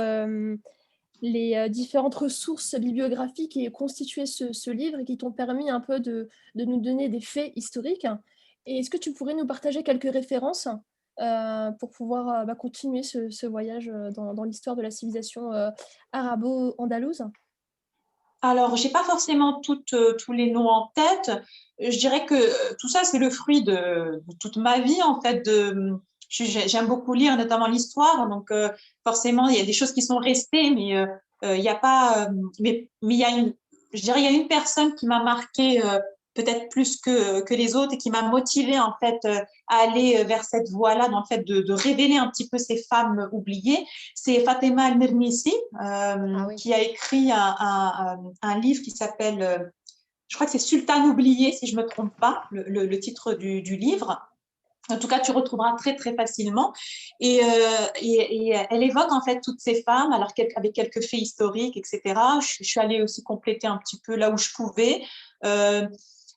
les différentes ressources bibliographiques qui constituaient ce livre et qui t'ont permis un peu de nous donner des faits historiques. Et est-ce que tu pourrais nous partager quelques références pour pouvoir continuer ce voyage dans l'histoire de la civilisation arabo-andalouse? Alors, je n'ai pas forcément tous les noms en tête. Je dirais que tout ça, c'est le fruit de toute ma vie, en fait. J'aime beaucoup lire, notamment l'histoire. Donc, forcément, il y a des choses qui sont restées, mais il n'y a pas. Mais il y a je dirais, il y a une personne qui m'a marquée peut-être plus que les autres et qui m'a motivée, en fait, à aller vers cette voie-là, dans le fait de révéler un petit peu ces femmes oubliées. C'est Fatima El-Mernissi, qui a écrit un livre qui s'appelle, je crois que c'est Sultane oubliée, si je ne me trompe pas, le titre du livre. En tout cas, tu retrouveras très, très facilement. Et elle évoque en fait toutes ces femmes, alors avec quelques faits historiques, etc. Je suis allée aussi compléter un petit peu là où je pouvais.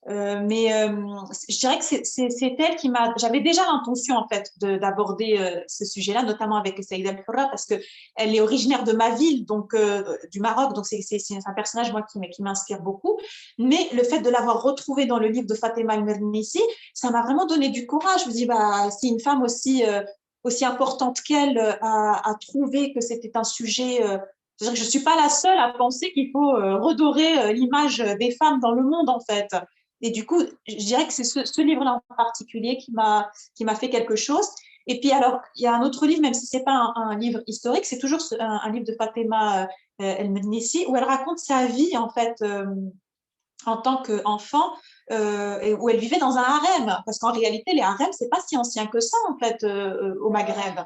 Je dirais que c'est elle qui m'a. J'avais déjà l'intention en fait d'aborder ce sujet-là, notamment avec Saïda El-Hourra, parce que elle est originaire de ma ville, donc du Maroc, donc c'est un personnage moi qui m'inspire beaucoup. Mais le fait de l'avoir retrouvée dans le livre de Fatima El-Mernissi, ça m'a vraiment donné du courage. Je me dis bah si une femme aussi importante qu'elle a trouvé que c'était un sujet. Je ne suis pas la seule à penser qu'il faut redorer l'image des femmes dans le monde en fait. Et du coup, je dirais que c'est ce livre-là en particulier qui m'a fait quelque chose. Et puis, alors, il y a un autre livre, même si ce n'est pas un livre historique, c'est toujours un livre de Fatima El-Mernissi, où elle raconte sa vie, en fait, en tant qu'enfant, où elle vivait dans un harem, parce qu'en réalité, les harems, c'est pas si ancien que ça, en fait, au Maghreb.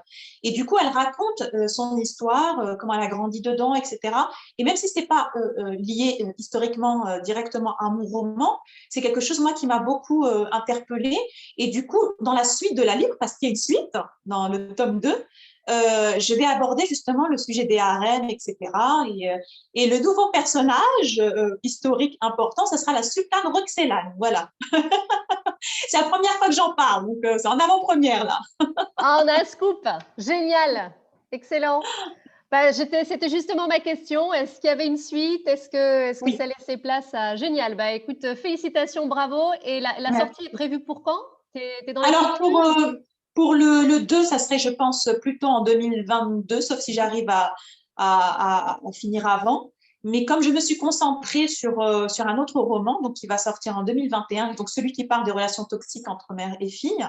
Et du coup, elle raconte son histoire, comment elle a grandi dedans, etc. Et même si c'est pas lié historiquement directement à mon roman, c'est quelque chose, moi, qui m'a beaucoup interpellée. Et du coup, dans la suite de la livre, parce qu'il y a une suite, dans le tome 2, je vais aborder justement le sujet des harems, etc. Et le nouveau personnage historique important, ce sera la sultane Roxelane. Voilà. C'est la première fois que j'en parle, donc c'est en avant-première là. Ah, on a un scoop. Génial. Excellent. Bah, c'était justement ma question. Est-ce qu'il y avait une suite? Est-ce que Oui. ça laissait place à… Génial. Bah, écoute, félicitations, bravo. Et la sortie est prévue pour quand? T'es dans Alors, l'écriture? pour le 2, ça serait, je pense, plutôt en 2022, sauf si j'arrive à finir avant. Mais comme je me suis concentrée sur un autre roman, donc qui va sortir en 2021, donc celui qui parle des relations toxiques entre mère et fille,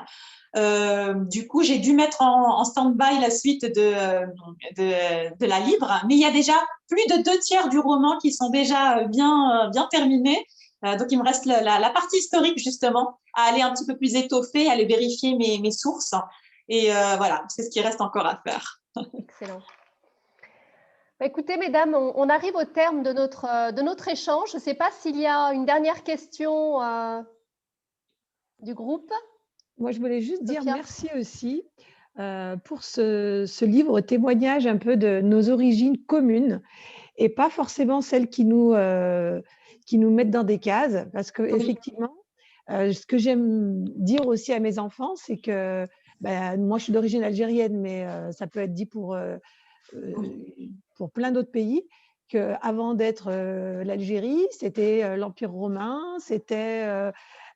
du coup, j'ai dû mettre en stand-by la suite de la livre. Mais il y a déjà plus de 2/3 du roman qui sont déjà bien terminés. Donc, il me reste la partie historique, justement, à aller un petit peu plus étoffer, à aller vérifier mes sources. Et voilà, c'est ce qui reste encore à faire. Excellent. Bah, écoutez, mesdames, on arrive au terme de notre échange. Je ne sais pas s'il y a une dernière question du groupe. Moi, je voulais juste dire Sophia. merci aussi pour ce livre témoignage un peu de nos origines communes et pas forcément celles qui nous mettent dans des cases. Parce qu'effectivement, ce que j'aime dire aussi à mes enfants, c'est que moi, je suis d'origine algérienne, mais ça peut être dit pour plein d'autres pays, qu'avant d'être l'Algérie, c'était l'Empire romain, c'était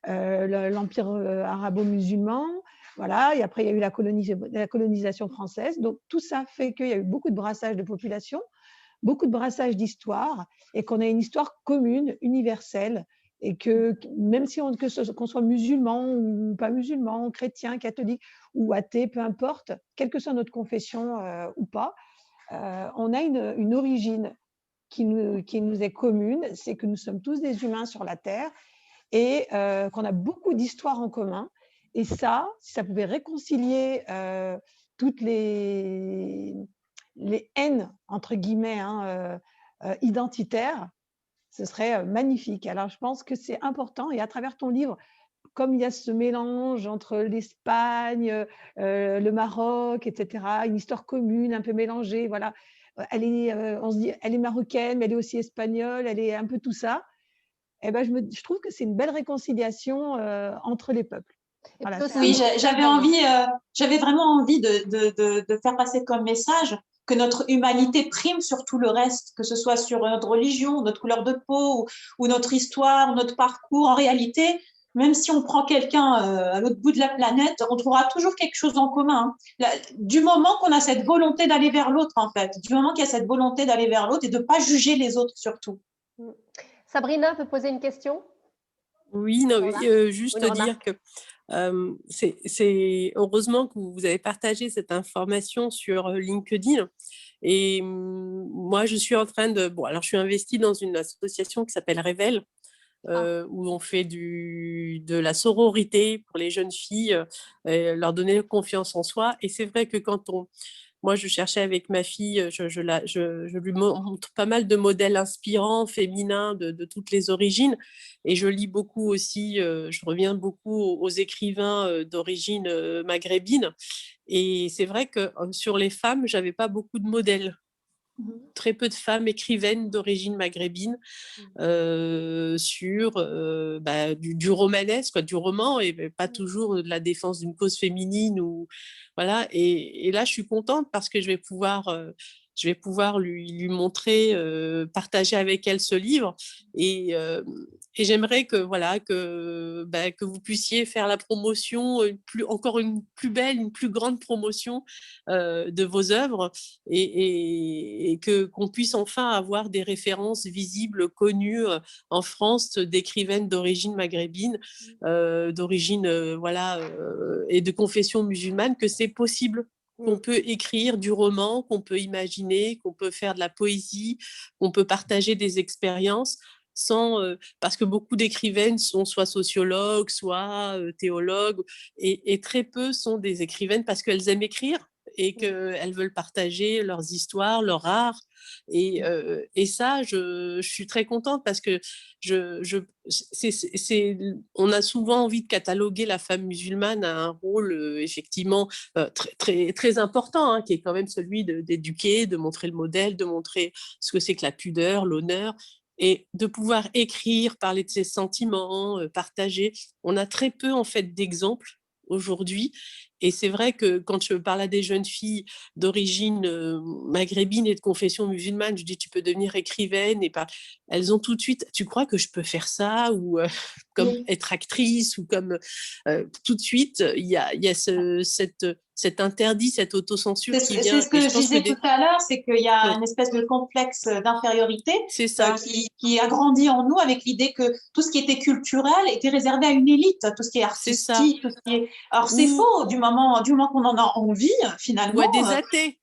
l'Empire arabo-musulman, voilà, et après il y a eu la colonisation française. Donc tout ça fait qu'il y a eu beaucoup de brassage de population, beaucoup de brassage d'histoire, et qu'on a une histoire commune, universelle, et que même si qu'on soit musulman ou pas musulman, chrétien, catholique ou athée, peu importe, quelle que soit notre confession ou pas, on a une origine qui nous est commune, c'est que nous sommes tous des humains sur la Terre et qu'on a beaucoup d'histoires en commun. Et ça, si ça pouvait réconcilier toutes les haines, entre guillemets, identitaires, ce serait magnifique. Alors, je pense que c'est important. Et à travers ton livre, comme il y a ce mélange entre l'Espagne, le Maroc, etc., une histoire commune, un peu mélangée, voilà. On se dit, elle est marocaine, mais elle est aussi espagnole, elle est un peu tout ça. Et ben, je trouve que c'est une belle réconciliation entre les peuples. Voilà, oui, j'avais vraiment envie de faire passer comme message que notre humanité prime sur tout le reste, que ce soit sur notre religion, notre couleur de peau ou notre histoire, notre parcours. En réalité, même si on prend quelqu'un à l'autre bout de la planète, on trouvera toujours quelque chose en commun. Du moment qu'on a cette volonté d'aller vers l'autre, en fait, du moment qu'il y a cette volonté d'aller vers l'autre et de ne pas juger les autres surtout. Sabrina veut poser une question? Oui, non, juste dire que c'est heureusement que vous avez partagé cette information sur LinkedIn. Et moi, je suis en train de… Bon, alors je suis investie dans une association qui s'appelle Révèle, où on fait de la sororité pour les jeunes filles, leur donner confiance en soi. Et c'est vrai que moi, je cherchais avec ma fille, je lui montre pas mal de modèles inspirants, féminins, de toutes les origines. Et je lis beaucoup aussi, je reviens beaucoup aux écrivains d'origine maghrébine. Et c'est vrai que sur les femmes, je n'avais pas beaucoup de modèles. très peu de femmes écrivaines d'origine maghrébine sur du romanesque, du roman, et pas toujours de la défense d'une cause féminine. Voilà. Et là, je suis contente parce que je vais pouvoir lui montrer, partager avec elle ce livre. Et j'aimerais que vous puissiez faire la promotion, encore une plus belle, une plus grande promotion de vos œuvres, et qu'on puisse enfin avoir des références visibles, connues en France, d'écrivaines d'origine maghrébine, d'origine et de confession musulmane, que c'est possible. Qu'on peut écrire du roman, qu'on peut imaginer, qu'on peut faire de la poésie, qu'on peut partager des expériences parce que beaucoup d'écrivaines sont soit sociologues, soit théologues, et très peu sont des écrivaines parce qu'elles aiment écrire et qu'elles veulent partager leurs histoires, leur art. Et ça, je suis très contente parce que on a souvent envie de cataloguer la femme musulmane à un rôle effectivement très, très, très important, hein, qui est quand même celui d'éduquer, de montrer le modèle, de montrer ce que c'est que la pudeur, l'honneur, et de pouvoir écrire, parler de ses sentiments, partager. On a très peu en fait d'exemples aujourd'hui. Et c'est vrai que quand je parle à des jeunes filles d'origine maghrébine et de confession musulmane, je dis tu peux devenir écrivaine, et elles ont tout de suite, tu crois que je peux faire ça, ou comme être actrice, ou comme tout de suite il y a cet interdit, cette autocensure qui vient. C'est ce que je disais tout à l'heure, c'est qu'il y a une espèce de complexe d'infériorité qui a grandi en nous, avec l'idée que tout ce qui était culturel était réservé à une élite, tout ce qui est artistique, tout ce qui est... Alors c'est faux, du moment qu'on en a envie, finalement. Ou des athées.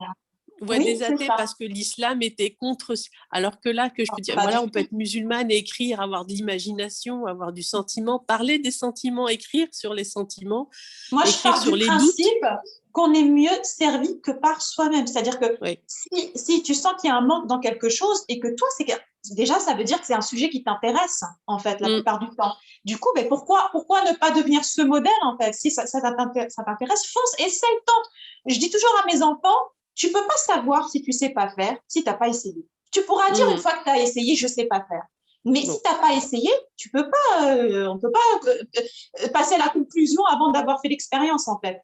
Des athées parce que l'islam était contre. Alors que là, que je peux dire, on peut être musulmane et écrire, avoir de l'imagination, avoir du sentiment, parler des sentiments, écrire sur les sentiments. Moi, je pars du principe qu'on est mieux servi que par soi-même. C'est-à-dire que si tu sens qu'il y a un manque dans quelque chose, et que toi, déjà, ça veut dire que c'est un sujet qui t'intéresse, en fait, la plupart du temps. Du coup, pourquoi ne pas devenir ce modèle, en fait? Si ça t'intéresse, fonce, essaye, tente. Je dis toujours à mes enfants, tu peux pas savoir si tu sais pas faire si t'as pas essayé. Tu pourras dire une fois que tu as essayé, je sais pas faire. Mais si t'as pas essayé, tu peux pas, on peut pas passer à la conclusion avant d'avoir fait l'expérience, en fait.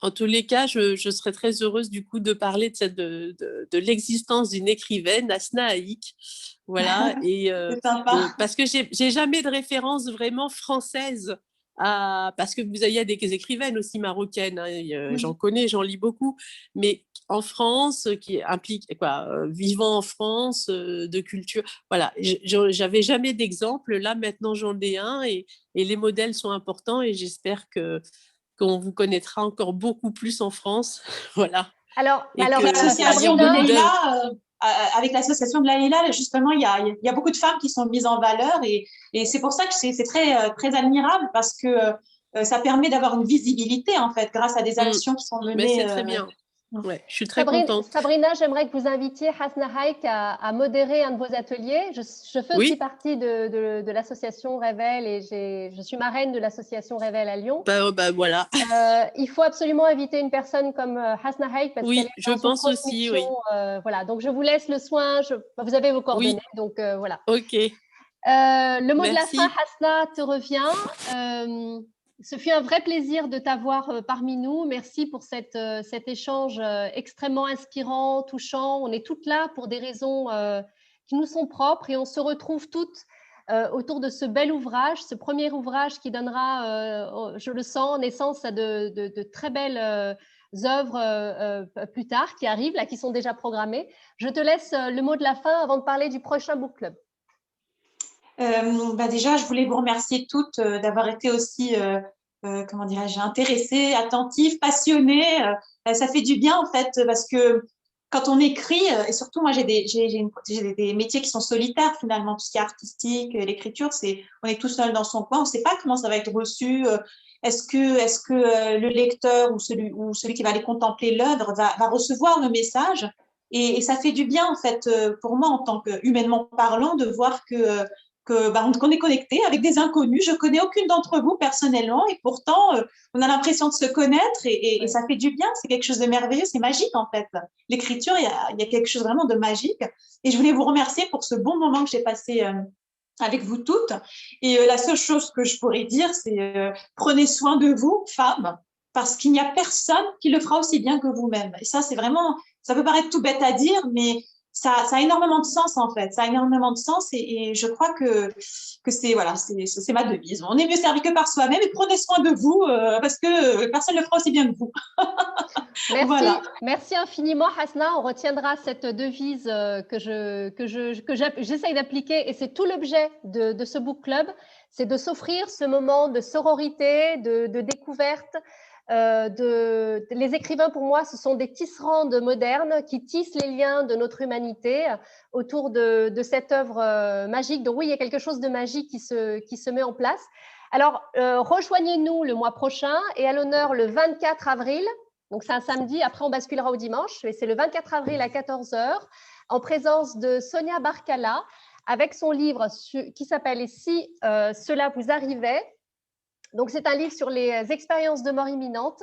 En tous les cas, je serais très heureuse du coup de parler de l'existence d'une écrivaine, Asna Haïk. Voilà. Et parce que j'ai jamais de référence vraiment française. Parce que il y a des écrivaines aussi marocaines, hein, j'en connais, j'en lis beaucoup, mais en France, qui implique vivant en France, de culture, voilà, j'avais jamais d'exemple. Là maintenant j'en ai un, et les modèles sont importants, et j'espère qu'on vous connaîtra encore beaucoup plus en France. Voilà. Alors l'association de Leïla, avec l'association de Leïla, justement, il y a beaucoup de femmes qui sont mises en valeur, et c'est pour ça que c'est très, très admirable, parce que ça permet d'avoir une visibilité, en fait, grâce à des actions qui sont menées. Mais c'est très bien. Ouais, je suis très contente. Sabrina, j'aimerais que vous invitiez Asna Haïk à modérer un de vos ateliers. Je fais aussi partie de l'association Révèle, et je suis marraine de l'association Révèle à Lyon. Voilà. Il faut absolument inviter une personne comme Asna Haïk, parce qu'elle est je pense aussi. Voilà, donc je vous laisse le soin. Vous avez vos coordonnées, donc voilà. Ok. Le mot de la fin, Asna, te revient. Ce fut un vrai plaisir de t'avoir parmi nous. Merci pour cet échange extrêmement inspirant, touchant. On est toutes là pour des raisons qui nous sont propres, et on se retrouve toutes autour de ce bel ouvrage, ce premier ouvrage qui donnera, je le sens, naissance à de très belles œuvres plus tard, qui arrivent, là, qui sont déjà programmées. Je te laisse le mot de la fin avant de parler du prochain book club. Déjà, je voulais vous remercier toutes d'avoir été aussi, comment dirais-je, intéressées, attentives, passionnées. Ça fait du bien, en fait, parce que quand on écrit, et surtout moi, j'ai des métiers qui sont solitaires, finalement, tout ce qui est artistique, l'écriture, on est tout seul dans son coin, on ne sait pas comment ça va être reçu. Est-ce que le lecteur ou celui qui va aller contempler l'œuvre va recevoir le message? Et ça fait du bien, en fait, pour moi, en tant que humainement parlant, de voir que qu'on est connecté avec des inconnus. Je ne connais aucune d'entre vous personnellement et pourtant, on a l'impression de se connaître et ça fait du bien. C'est quelque chose de merveilleux, c'est magique en fait. L'écriture, il y a quelque chose vraiment de magique. Et je voulais vous remercier pour ce bon moment que j'ai passé avec vous toutes. Et la seule chose que je pourrais dire, c'est prenez soin de vous, femmes, parce qu'il n'y a personne qui le fera aussi bien que vous-même. Et ça, c'est vraiment, ça peut paraître tout bête à dire, mais ça a énormément de sens en fait. Ça a énormément de sens et je crois que c'est voilà, c'est ma devise. On est mieux servi que par soi-même et prenez soin de vous parce que personne ne le fera aussi bien que vous. Merci, voilà. Merci infiniment Hasna. On retiendra cette devise que j'essaye d'appliquer et c'est tout l'objet de ce book club, c'est de s'offrir ce moment de sororité, de découverte. Les écrivains, pour moi, ce sont des tisserands modernes qui tissent les liens de notre humanité autour de cette œuvre magique. Donc oui, il y a quelque chose de magique qui se met en place. Alors, rejoignez-nous le mois prochain et à l'honneur le 24 avril. Donc, c'est un samedi. Après, on basculera au dimanche. Mais c'est le 24 avril à 14h en présence de Sonia Barkala avec son livre qui s'appelle « Et si cela vous arrivait ?» Donc, c'est un livre sur les expériences de mort imminente.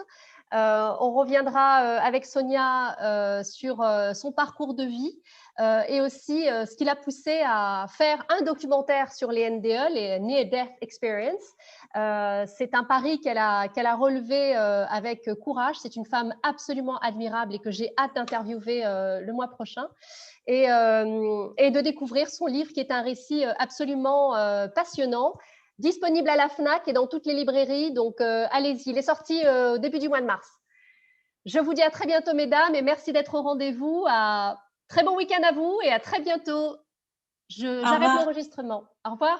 On reviendra avec Sonia sur son parcours de vie et aussi ce qui l'a poussé à faire un documentaire sur les NDE, les Near Death Experience. C'est un pari qu'elle a relevé avec courage. C'est une femme absolument admirable et que j'ai hâte d'interviewer le mois prochain. Et de découvrir son livre qui est un récit absolument passionnant, disponible à la FNAC et dans toutes les librairies, donc allez-y. Il est sorti au début du mois de mars. Je vous dis à très bientôt, mesdames, et merci d'être au rendez-vous. Très bon week-end à vous et à très bientôt. J'arrête l'enregistrement. Au revoir.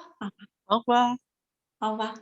Au revoir. Au revoir.